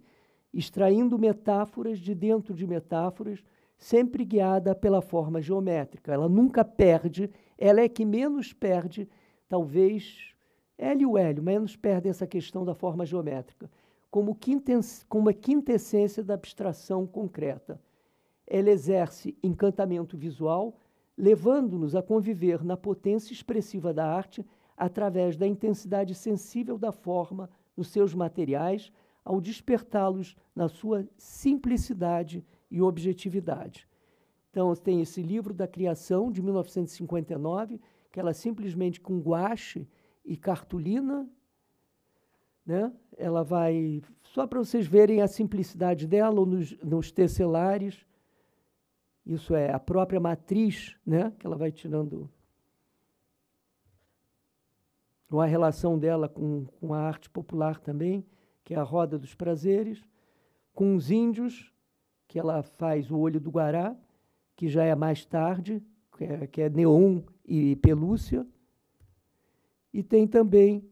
extraindo metáforas de dentro de metáforas, sempre guiada pela forma geométrica. Ela nunca perde, ela é que menos perde, talvez, ela e o Hélio, menos perdem essa questão da forma geométrica, como a quintessência da abstração concreta. Ela exerce encantamento visual, levando-nos a conviver na potência expressiva da arte através da intensidade sensível da forma nos seus materiais, ao despertá-los na sua simplicidade e objetividade. Então, tem esse livro da criação, de 1959, que ela simplesmente com guache e cartolina, né? Ela vai, só para vocês verem a simplicidade dela, ou nos tesselares, isso é a própria matriz, né? Que ela vai tirando uma relação dela com a arte popular também, que é a Roda dos Prazeres, com os índios, que ela faz o Olho do Guará, que já é mais tarde, que é Neon e Pelúcia, e tem também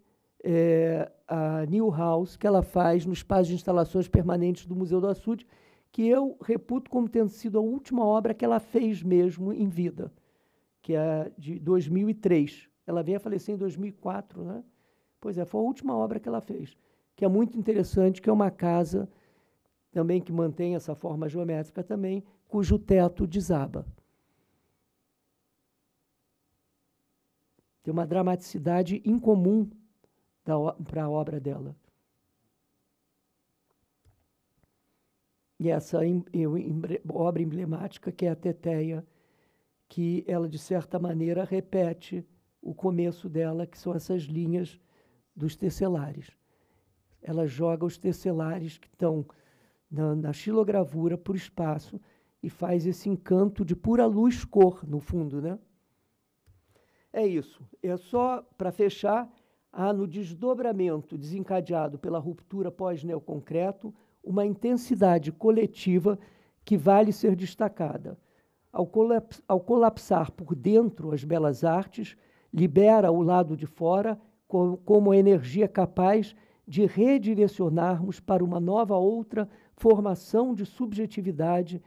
a New House, que ela faz no espaço de instalações permanentes do Museu do Açude, que eu reputo como tendo sido a última obra que ela fez mesmo em vida, que é de 2003. Ela veio a falecer em 2004, né? Pois é, foi a última obra que ela fez, que é muito interessante, que é uma casa também que mantém essa forma geométrica também, cujo teto desaba. Tem uma dramaticidade incomum para a obra dela. E essa obra emblemática, que é a Teteia, que ela, de certa maneira, repete o começo dela, que são essas linhas dos tesselares. Ela joga os tesselares que estão na xilogravura por espaço e faz esse encanto de pura luz-cor, no fundo, né? É isso. É só, para fechar, há no desdobramento desencadeado pela ruptura pós-neoconcreto uma intensidade coletiva que vale ser destacada. Ao colapsar por dentro as belas artes, libera o lado de fora como a energia capaz de redirecionarmos para uma nova outra formação de subjetividade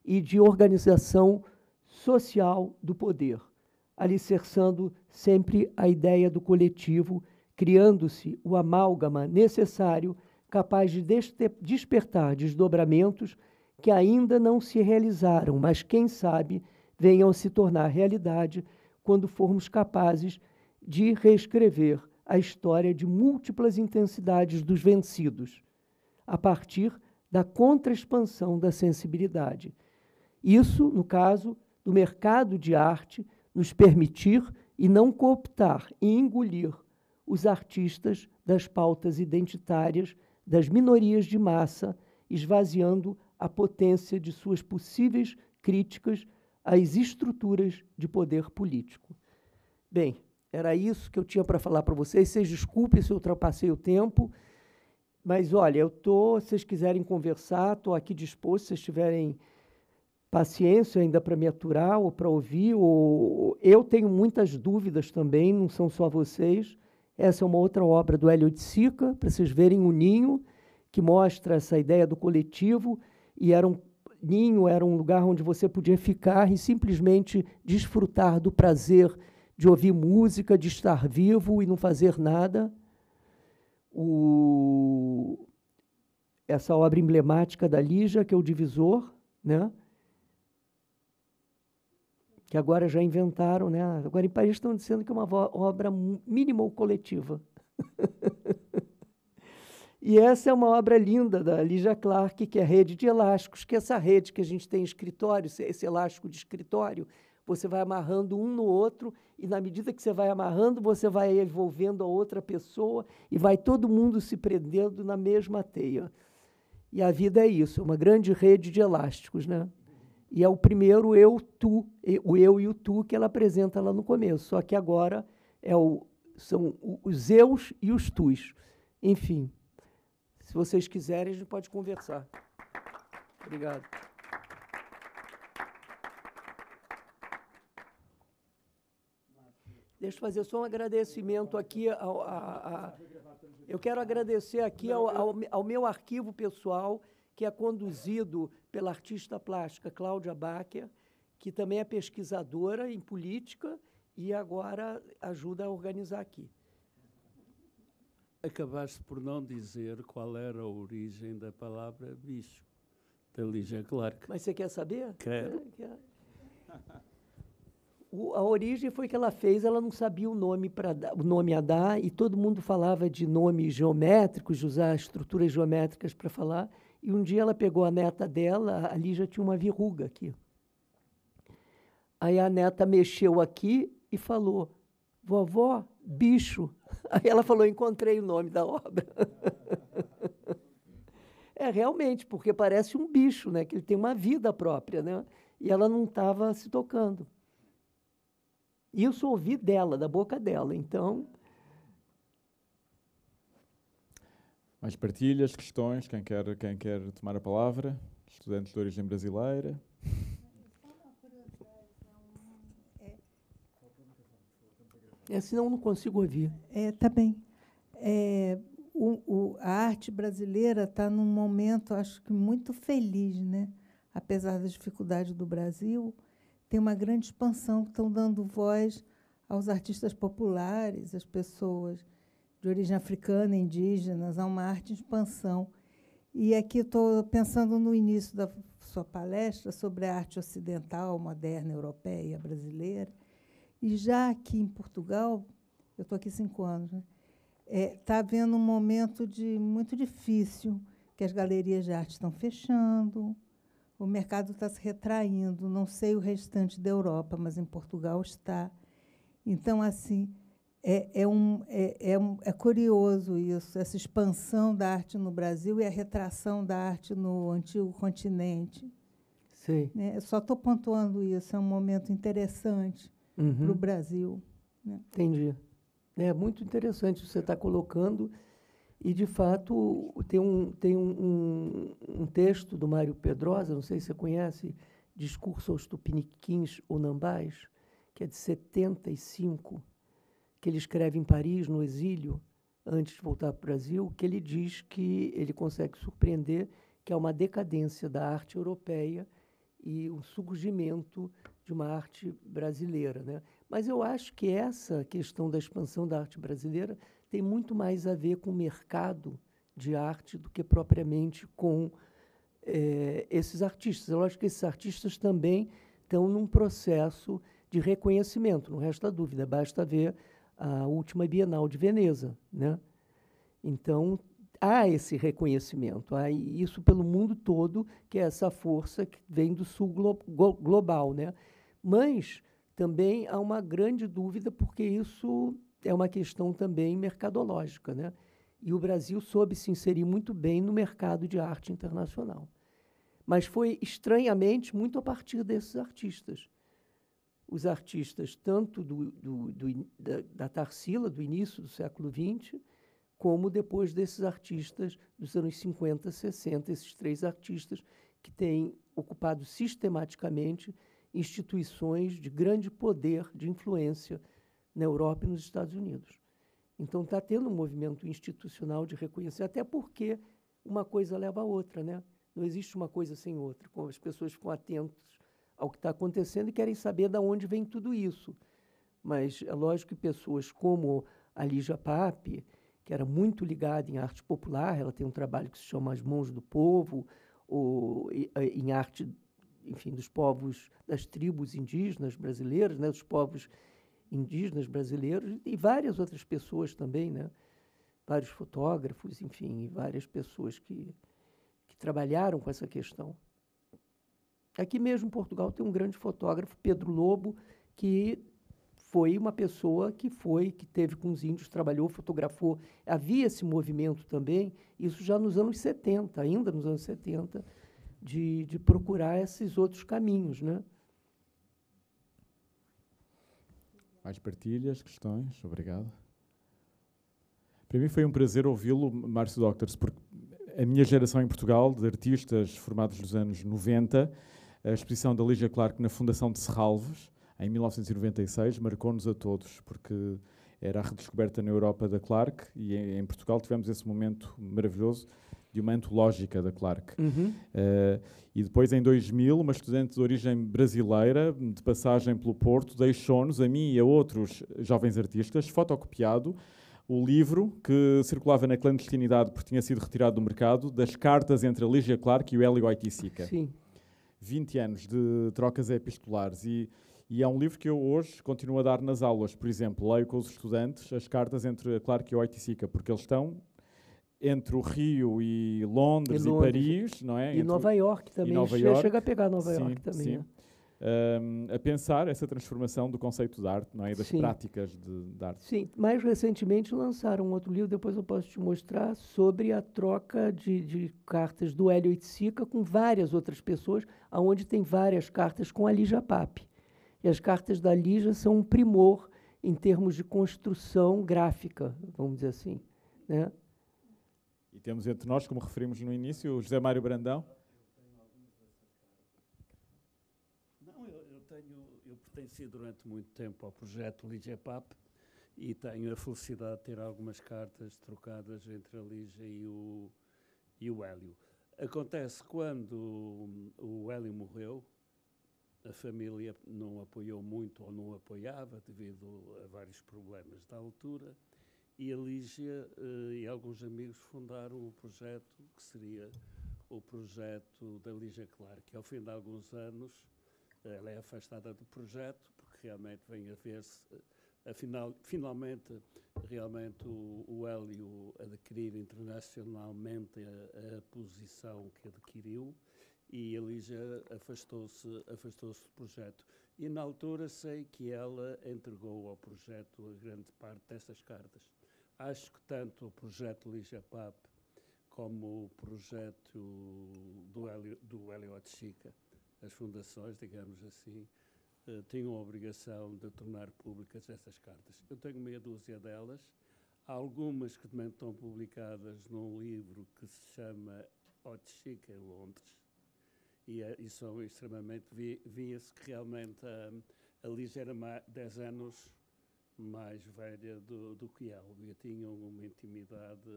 e de organização social do poder, alicerçando sempre a ideia do coletivo, criando-se o amálgama necessário capaz de despertar desdobramentos que ainda não se realizaram, mas, quem sabe, venham a se tornar realidade quando formos capazes de reescrever a história de múltiplas intensidades dos vencidos, a partir da contraexpansão da sensibilidade. Isso, no caso do mercado de arte, nos permitir e não cooptar e engolir os artistas das pautas identitárias das minorias de massa, esvaziando a potência de suas possíveis críticas às estruturas de poder político. Bem, era isso que eu tinha para falar para vocês. Vocês desculpem se eu ultrapassei o tempo. Mas, olha, se vocês quiserem conversar, estou aqui disposto, se vocês tiverem paciência ainda para me aturar ou para ouvir. Eu tenho muitas dúvidas também, não são só vocês. Essa é uma outra obra do Hélio de Sica, para vocês verem o Ninho, que mostra essa ideia do coletivo, e Ninho era um lugar onde você podia ficar e simplesmente desfrutar do prazer de ouvir música, de estar vivo e não fazer nada. Essa obra emblemática da Lígia, que é o Divisor, né? Que agora já inventaram, né? Agora em Paris estão dizendo que é uma obra mínima ou coletiva. E essa é uma obra linda da Lygia Clark, que é a rede de elásticos, que é essa rede que a gente tem em escritório, esse elástico de escritório, você vai amarrando um no outro, e na medida que você vai amarrando, você vai envolvendo a outra pessoa, e vai todo mundo se prendendo na mesma teia. E a vida é isso, é uma grande rede de elásticos, né? E é o primeiro eu, tu, o eu e o tu que ela apresenta lá no começo, só que agora são os eus e os tus. Enfim, se vocês quiserem, a gente pode conversar. Obrigado. Deixa eu fazer só um agradecimento aqui. Eu quero agradecer aqui ao meu arquivo pessoal, que é conduzido pela artista plástica Cláudia Bacher, que também é pesquisadora em política e agora ajuda a organizar aqui. Acabaste por não dizer qual era a origem da palavra bicho, da Lygia Clark. Mas você quer saber? Quero. A origem foi que ela não sabia o nome a dar, e todo mundo falava de nomes geométricos, de usar estruturas geométricas para falar, e um dia ela pegou a neta dela, ali já tinha uma verruga aqui. Aí a neta mexeu aqui e falou, vovó, bicho. Aí ela falou, encontrei o nome da obra. É, realmente, porque parece um bicho, né? Que ele tem uma vida própria, né? E ela não estava se tocando. Isso eu ouvi dela, da boca dela, então... Mais partilhas, questões, quem quer tomar a palavra? Estudantes de origem brasileira. Senão eu não consigo ouvir. Tá bem. A arte brasileira está num momento, acho que muito feliz, né? Apesar das dificuldades do Brasil, tem uma grande expansão, que estão dando voz aos artistas populares, às pessoas de origem africana, indígenas, há uma arte em expansão. E aqui estou pensando no início da sua palestra sobre a arte ocidental, moderna, europeia, brasileira. E já aqui em Portugal, eu estou aqui 5 anos, né? Está havendo um momento muito difícil, que as galerias de arte estão fechando, o mercado está se retraindo, não sei o restante da Europa, mas em Portugal está. Então, assim, é curioso isso, essa expansão da arte no Brasil e a retração da arte no antigo continente. Sim. Né? Eu só estou pontuando isso, é um momento interessante para o Brasil. Né? Entendi. É muito interessante o que você está colocando. E, de fato, tem um texto do Mário Pedrosa, não sei se você conhece, Discurso aos Tupiniquins ou Nambás, que é de 75, que ele escreve em Paris, no exílio, antes de voltar para o Brasil, que ele diz que ele consegue surpreender que há uma decadência da arte europeia e um surgimento de uma arte brasileira, né? Mas eu acho que essa questão da expansão da arte brasileira tem muito mais a ver com o mercado de arte do que propriamente com esses artistas. Eu acho que esses artistas também estão num processo de reconhecimento, não resta dúvida, basta ver a última Bienal de Veneza, né? Então, há esse reconhecimento, há isso pelo mundo todo, que é essa força que vem do sul global, né? Mas também há uma grande dúvida, porque isso é uma questão também mercadológica, né? E o Brasil soube se inserir muito bem no mercado de arte internacional. Mas foi, estranhamente, muito a partir desses artistas. Os artistas, tanto da Tarsila, do início do século XX, como depois desses artistas dos anos 50, 60, esses 3 artistas que têm ocupado sistematicamente instituições de grande poder de influência na Europa e nos Estados Unidos. Então, está tendo um movimento institucional de reconhecer, até porque uma coisa leva a outra, né? Não existe uma coisa sem outra. Como as pessoas ficam atentas ao que está acontecendo e querem saber de onde vem tudo isso. Mas é lógico que pessoas como a Lígia Pape, que era muito ligada em arte popular, ela tem um trabalho que se chama As Mãos do Povo, ou em arte, enfim, dos povos, das tribos indígenas brasileiras, né, dos povos indígenas brasileiros, e várias outras pessoas também, né, vários fotógrafos, enfim, várias pessoas que trabalharam com essa questão. Aqui mesmo em Portugal tem um grande fotógrafo, Pedro Lobo, que foi uma pessoa que teve com os índios, trabalhou, fotografou. Havia esse movimento também, isso já nos anos 70, ainda nos anos 70, de procurar esses outros caminhos, né? Mais partilhas, questões? Obrigado. Para mim foi um prazer ouvi-lo, Márcio Doctors, porque a minha geração em Portugal, de artistas formados nos anos 90, a exposição da Lígia Clark na Fundação de Serralves, em 1996, marcou-nos a todos, porque era a redescoberta na Europa da Clark e em Portugal tivemos esse momento maravilhoso de uma antológica da Clark. E depois, em 2000, uma estudante de origem brasileira, de passagem pelo Porto, deixou-nos, a mim e a outros jovens artistas, fotocopiado, o livro que circulava na clandestinidade porque tinha sido retirado do mercado, das cartas entre a Lígia Clark e o Hélio Oiticica. Sim. 20 anos de trocas epistolares e é um livro que eu hoje continuo a dar nas aulas. Por exemplo, leio com os estudantes as cartas entre a Clark e o Oiticica, porque eles estão entre o Rio e Londres e Paris, não é? E Nova York também. Chega a pegar Nova York também. Sim. Né? A pensar essa transformação do conceito de arte, não é? E das práticas de arte. Sim, mais recentemente lançaram um outro livro, depois eu posso te mostrar, sobre a troca de cartas do Hélio Oiticica com várias outras pessoas, onde tem várias cartas com a Lígia Pape. E as cartas da Lígia são um primor em termos de construção gráfica, vamos dizer assim, né? E temos entre nós, como referimos no início, o José Mário Brandão. Eu pertenci durante muito tempo ao projeto Lígia Pape e tenho a felicidade de ter algumas cartas trocadas entre a Lígia e o Hélio. Acontece quando o Hélio morreu, a família não apoiou muito ou não apoiava devido a vários problemas da altura e a Lígia e alguns amigos fundaram o projeto que seria o projeto da Lígia Clark, que ao fim de alguns anos ela é afastada do projeto, porque realmente vem a ver-se, finalmente, realmente o Hélio adquirir internacionalmente a posição que adquiriu e a Lígia afastou-se do projeto. E na altura sei que ela entregou ao projeto a grande parte dessas cartas. Acho que tanto o projeto Lígia Pape como o projeto do Hélio Oiticica, as fundações, digamos assim, tinham a obrigação de tornar públicas essas cartas. Eu tenho meia dúzia delas, há algumas que também estão publicadas num livro que se chama Oiticica em Londres, e são extremamente... Via-se que realmente a Lígia era 10 anos mais velha do que ela, e tinham uma intimidade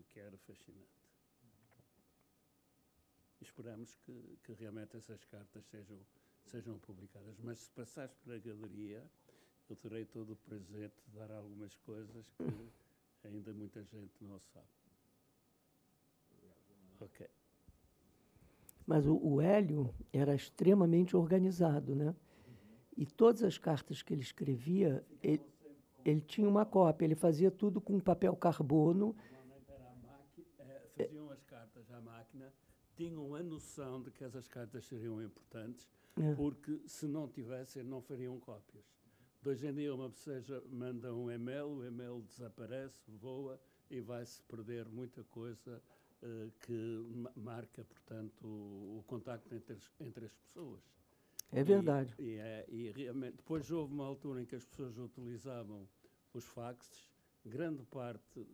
que era fascinante. Esperamos que realmente essas cartas sejam publicadas. Mas se passares para a galeria, eu terei todo o prazer de dar algumas coisas que ainda muita gente não sabe. Ok. Mas o Hélio era extremamente organizado, né? E todas as cartas que ele escrevia, ele tinha uma cópia, ele fazia tudo com papel carbono. Normalmente era a máquina, faziam as cartas à máquina, tinham a noção de que essas cartas seriam importantes, porque se não tivessem, não fariam cópias. De hoje em dia, uma pessoa manda um e-mail, o e-mail desaparece, voa e vai-se perder muita coisa que marca, portanto, o contacto entre as pessoas. É verdade. E realmente, depois houve uma altura em que as pessoas utilizavam os faxes grande parte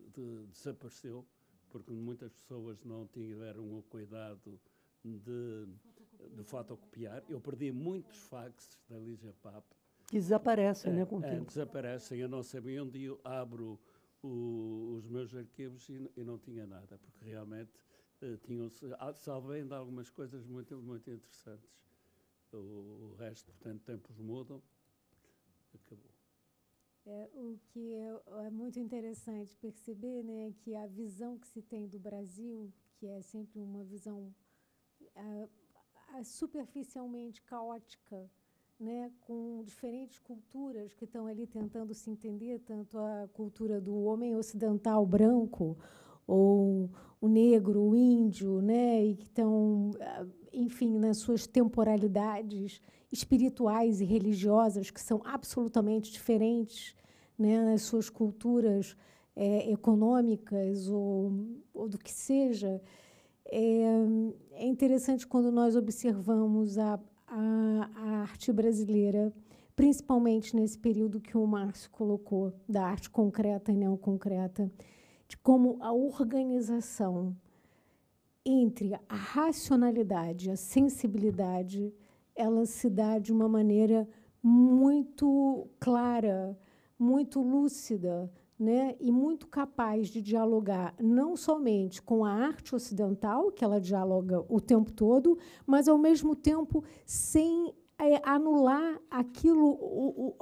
desapareceu, porque muitas pessoas não tiveram o cuidado de fotocopiar. Eu perdi muitos faxes da Lígia Pape. Que desaparecem, né, com o tempo. Desaparecem. Eu não sabia onde eu abro os meus arquivos e não tinha nada, porque realmente salvei ainda algumas coisas muito, muito interessantes. O resto, portanto, tempos mudam, acabou. O que é muito interessante perceber, né, que a visão que se tem do Brasil, que é sempre uma visão superficialmente caótica, né, com diferentes culturas que estão ali tentando se entender, tanto a cultura do homem ocidental branco, ou o negro, o índio, né, e que estão, enfim, nas suas temporalidades espirituais e religiosas, que são absolutamente diferentes, né, nas suas culturas econômicas ou do que seja. É interessante quando nós observamos a arte brasileira, principalmente nesse período que o Márcio colocou, da arte concreta e neoconcreta, de como a organização entre a racionalidade e a sensibilidade, ela se dá de uma maneira muito clara, muito lúcida, né, e muito capaz de dialogar não somente com a arte ocidental, que ela dialoga o tempo todo, mas, ao mesmo tempo, sem anular aquilo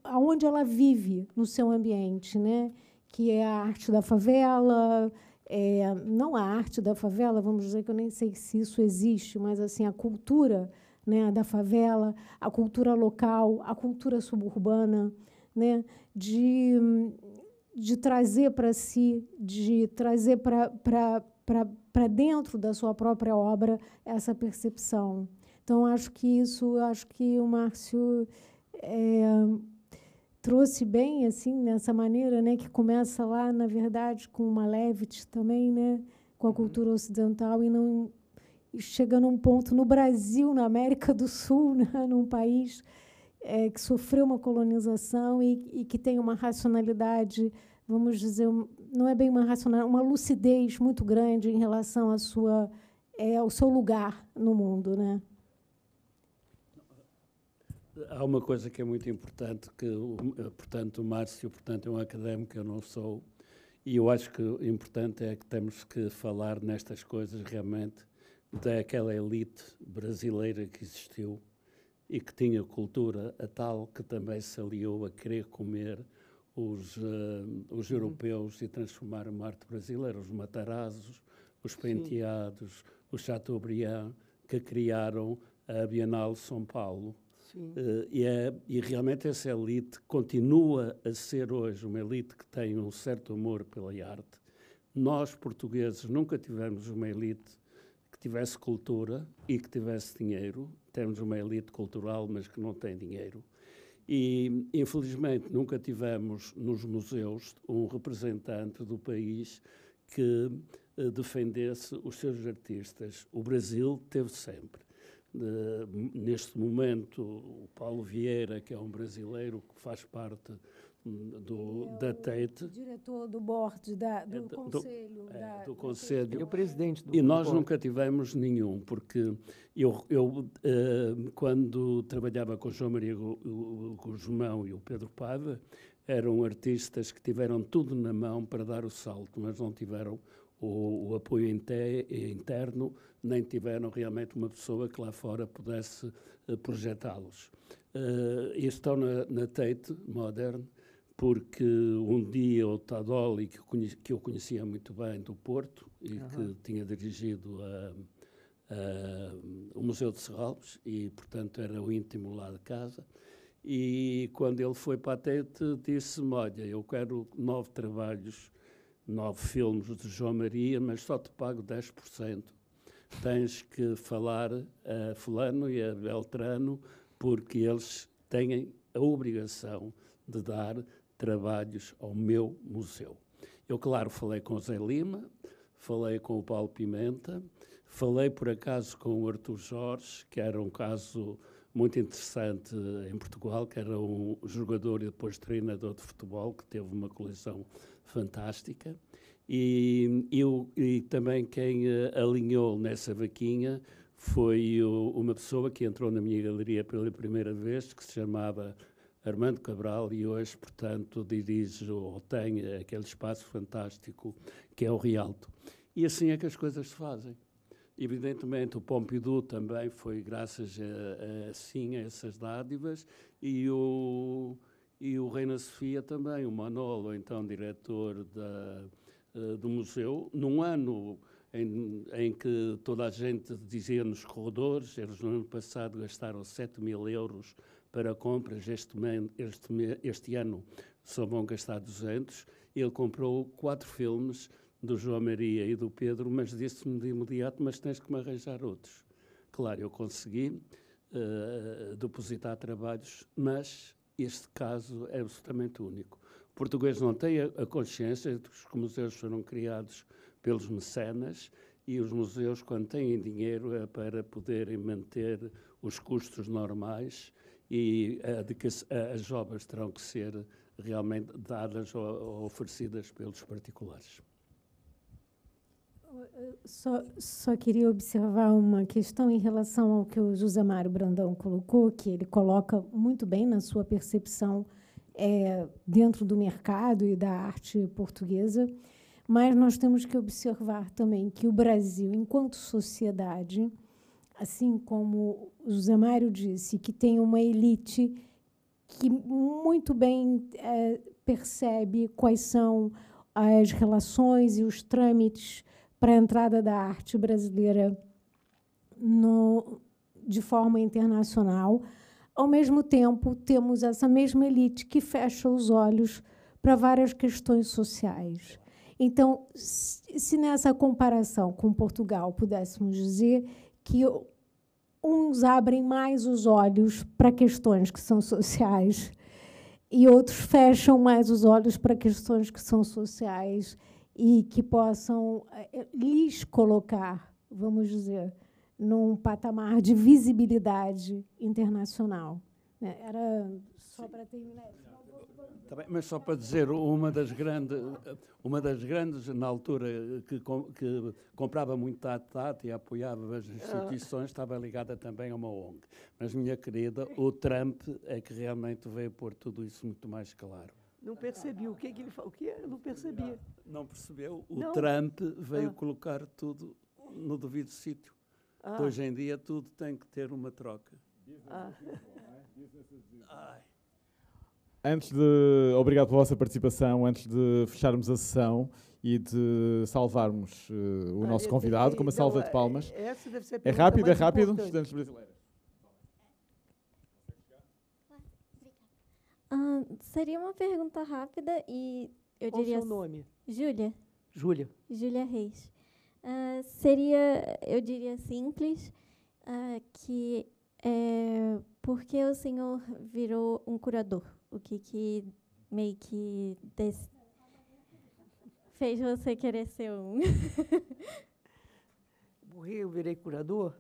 aonde ela vive no seu ambiente, né, que é a arte da favela, não a arte da favela, vamos dizer que eu nem sei se isso existe, mas assim a cultura, né, da favela, a cultura local, a cultura suburbana, né, de trazer para si, de trazer para dentro da sua própria obra essa percepção. Então, acho que o Márcio trouxe bem, assim, nessa maneira, né, que começa lá, na verdade, com uma Malevich também, né, com a cultura ocidental, e chega num ponto no Brasil, na América do Sul, né, num país que sofreu uma colonização e que tem uma racionalidade, vamos dizer, não é bem uma racionalidade, uma lucidez muito grande em relação ao seu lugar no mundo, né? Há uma coisa que é muito importante, que, portanto, o Márcio, portanto, é um académico, eu não sou, e eu acho que o importante é que temos que falar nestas coisas realmente daquela elite brasileira que existiu e que tinha cultura a tal que também se aliou a querer comer os europeus e transformar a arte brasileira, os Matarazos, os Penteados, os Chateaubriand, que criaram a Bienal de São Paulo. E realmente essa elite continua a ser hoje uma elite que tem um certo amor pela arte. Nós, portugueses, nunca tivemos uma elite que tivesse cultura e que tivesse dinheiro. Temos uma elite cultural, mas que não tem dinheiro. E, infelizmente, nunca tivemos nos museus um representante do país que defendesse os seus artistas. O Brasil teve sempre. Neste momento, o Paulo Vieira, que é um brasileiro que faz parte da Tate. Diretor do board, do Conselho. Ele é o presidente do E nós nunca tivemos nenhum, porque eu quando trabalhava com o João Maria Guzmão e o Pedro Paiva, eram artistas que tiveram tudo na mão para dar o salto, mas não tiveram o apoio interno, nem tiveram realmente uma pessoa que lá fora pudesse projetá-los. E estão na Tate Modern, porque um dia o Tadoli, que eu conhecia muito bem do Porto, e que tinha dirigido o Museu de Serralves, e, portanto, era o íntimo lá de casa, e quando ele foi para a Tate, disse-me, olha, eu quero 9 trabalhos, 9 filmes de João Maria, mas só te pago 10%. Tens que falar a fulano e a Beltrano, porque eles têm a obrigação de dar trabalhos ao meu museu. Eu, claro, falei com o Zé Lima, falei com o Paulo Pimenta, falei, por acaso, com o Artur Jorge, que era um caso muito interessante em Portugal, que era um jogador e depois treinador de futebol, que teve uma coleção fantástica. E também quem alinhou nessa vaquinha foi uma pessoa que entrou na minha galeria pela primeira vez, que se chamava Armando Cabral, e hoje, portanto, dirige ou tem aquele espaço fantástico que é o Rialto. E assim é que as coisas se fazem. Evidentemente, o Pompidou também foi graças a essas dádivas, e o Reina Sofia também, o Manolo, então diretor do museu, num ano em que toda a gente dizia nos corredores, eles no ano passado gastaram 7.000 euros para compras, este ano só vão gastar 200, ele comprou 4 filmes do João Maria e do Pedro, mas disse-me de imediato, mas tens que me arranjar outros. Claro, eu consegui depositar trabalhos, mas este caso é absolutamente único. O português não tem a consciência de que os museus foram criados pelos mecenas, e os museus, quando têm dinheiro, é para poderem manter os custos normais, e de que as obras terão que ser realmente dadas ou oferecidas pelos particulares. Só queria observar uma questão em relação ao que o José Mário Brandão colocou, que ele coloca muito bem na sua percepção dentro do mercado e da arte portuguesa, mas nós temos que observar também que o Brasil, enquanto sociedade, assim como o José Mário disse, que tem uma elite que muito bem percebe quais são as relações e os trâmites para a entrada da arte brasileira de forma internacional. Ao mesmo tempo, temos essa mesma elite que fecha os olhos para várias questões sociais. Então, se nessa comparação com Portugal pudéssemos dizer que uns abrem mais os olhos para questões que são sociais e outros fecham mais os olhos para questões que são sociais e que possam lhes colocar, vamos dizer, num patamar de visibilidade internacional. Era só para terminar. Tá bem, mas só para dizer, uma das grandes na altura que comprava muito Tata e apoiava as instituições, estava ligada também a uma ONG. Mas, minha querida, o Trump é que realmente veio pôr tudo isso muito mais claro. Não percebi. O que ele falou? O que? Eu não percebi. Não percebeu? O Trump veio colocar tudo no devido sítio. Hoje em dia tudo tem que ter uma troca. Obrigado pela vossa participação. Antes de fecharmos a sessão e de salvarmos o nosso convidado com uma salva de palmas. Essa deve ser a É rápido, importante. estudantes brasileiros. Seria uma pergunta rápida e eu Qual diria... o seu nome? Júlia. Júlia. Júlia Reis. Seria, eu diria, simples, que por que o senhor virou um curador? O que meio que fez você querer ser um? Eu virei curador,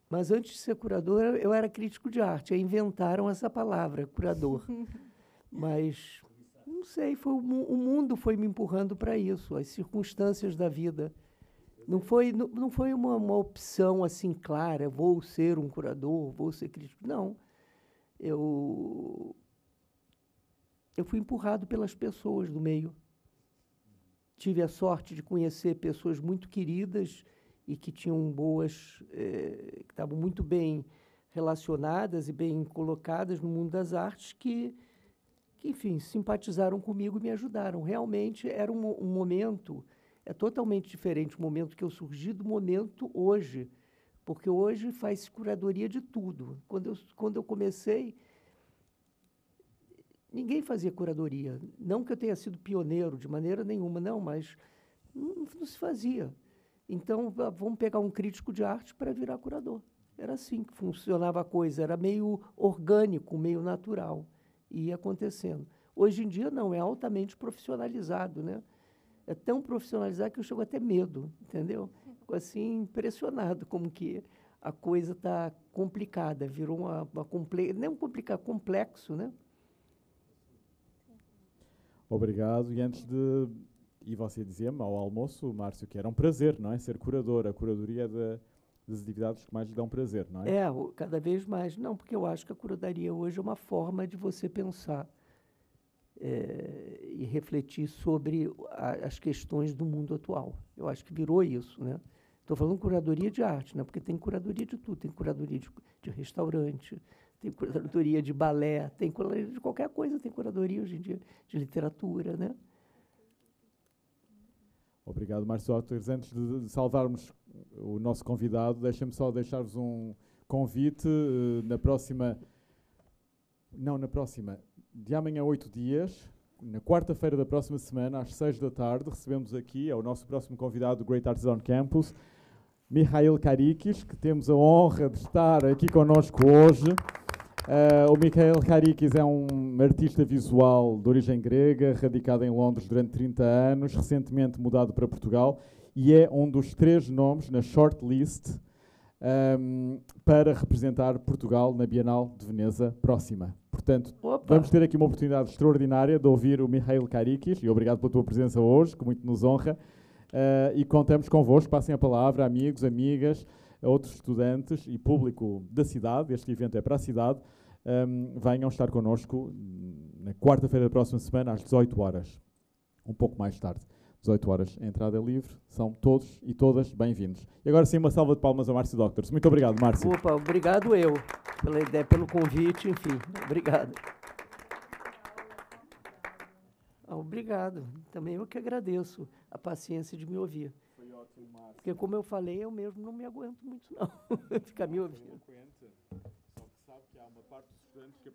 mas antes de ser curador, eu era crítico de arte. Aí inventaram essa palavra, curador. Mas, não sei, o mundo foi me empurrando para isso, as circunstâncias da vida. Não foi uma opção assim clara, vou ser um curador, vou ser crítico. Não. Eu fui empurrado pelas pessoas do meio. Tive a sorte de conhecer pessoas muito queridas e que tinham que estavam muito bem relacionadas e bem colocadas no mundo das artes, que enfim, simpatizaram comigo e me ajudaram. Realmente era um momento, é totalmente diferente o momento que eu surgi do momento hoje, porque hoje faz curadoria de tudo. Quando eu comecei, ninguém fazia curadoria. Não que eu tenha sido pioneiro de maneira nenhuma, não, mas não se fazia. Então, vamos pegar um crítico de arte para virar curador. Era assim que funcionava a coisa, era meio orgânico, meio natural, e ia acontecendo. Hoje em dia, não, é altamente profissionalizado, né? É tão profissionalizado que eu chego a ter medo, entendeu? Fico assim, impressionado como que a coisa está complicada, virou não complexo, né? Obrigado. E antes de E você dizia-me ao almoço, Márcio, que era um prazer, não é? Ser curador. A curadoria é das atividades que mais lhe dão prazer, não é? Cada vez mais. Não, porque eu acho que a curadoria hoje é uma forma de você pensar e refletir sobre as questões do mundo atual. Eu acho que virou isso, né? Estou falando curadoria de arte, né? Porque tem curadoria de tudo. Tem curadoria de restaurante, tem curadoria de balé, tem curadoria de qualquer coisa, tem curadoria hoje em dia de literatura, né? Obrigado, Márcio Doctors. Antes de salvarmos o nosso convidado, deixem-me só deixar-vos um convite de amanhã a 8 dias, na quarta-feira da próxima semana, às 6 da tarde, recebemos aqui, é o nosso próximo convidado do Great Arts on Campus, Mihail Karikis, que temos a honra de estar aqui connosco hoje. O Mihail Karikis é um artista visual de origem grega, radicado em Londres durante 30 anos, recentemente mudado para Portugal, e é um dos 3 nomes na shortlist para representar Portugal na Bienal de Veneza próxima. Portanto, vamos ter aqui uma oportunidade extraordinária de ouvir o Mihail Karikis, e obrigado pela tua presença hoje, que muito nos honra, e contamos convosco, passem a palavra, amigos, amigas, a outros estudantes e público da cidade, este evento é para a cidade, venham estar connosco na quarta-feira da próxima semana, às 18 horas, um pouco mais tarde. 18 horas, a entrada é livre, são todos e todas bem-vindos. E agora sim, uma salva de palmas ao Márcio Doctors. Muito obrigado, Márcio. Obrigado eu, pela ideia, pelo convite, enfim, obrigado. Obrigado, também eu que agradeço a paciência de me ouvir. Foi ótimo, Márcio. Porque, como eu falei, eu mesmo não me aguento muito, não, ficar me ouvindo. Só que sabe que há uma parte dos estudantes que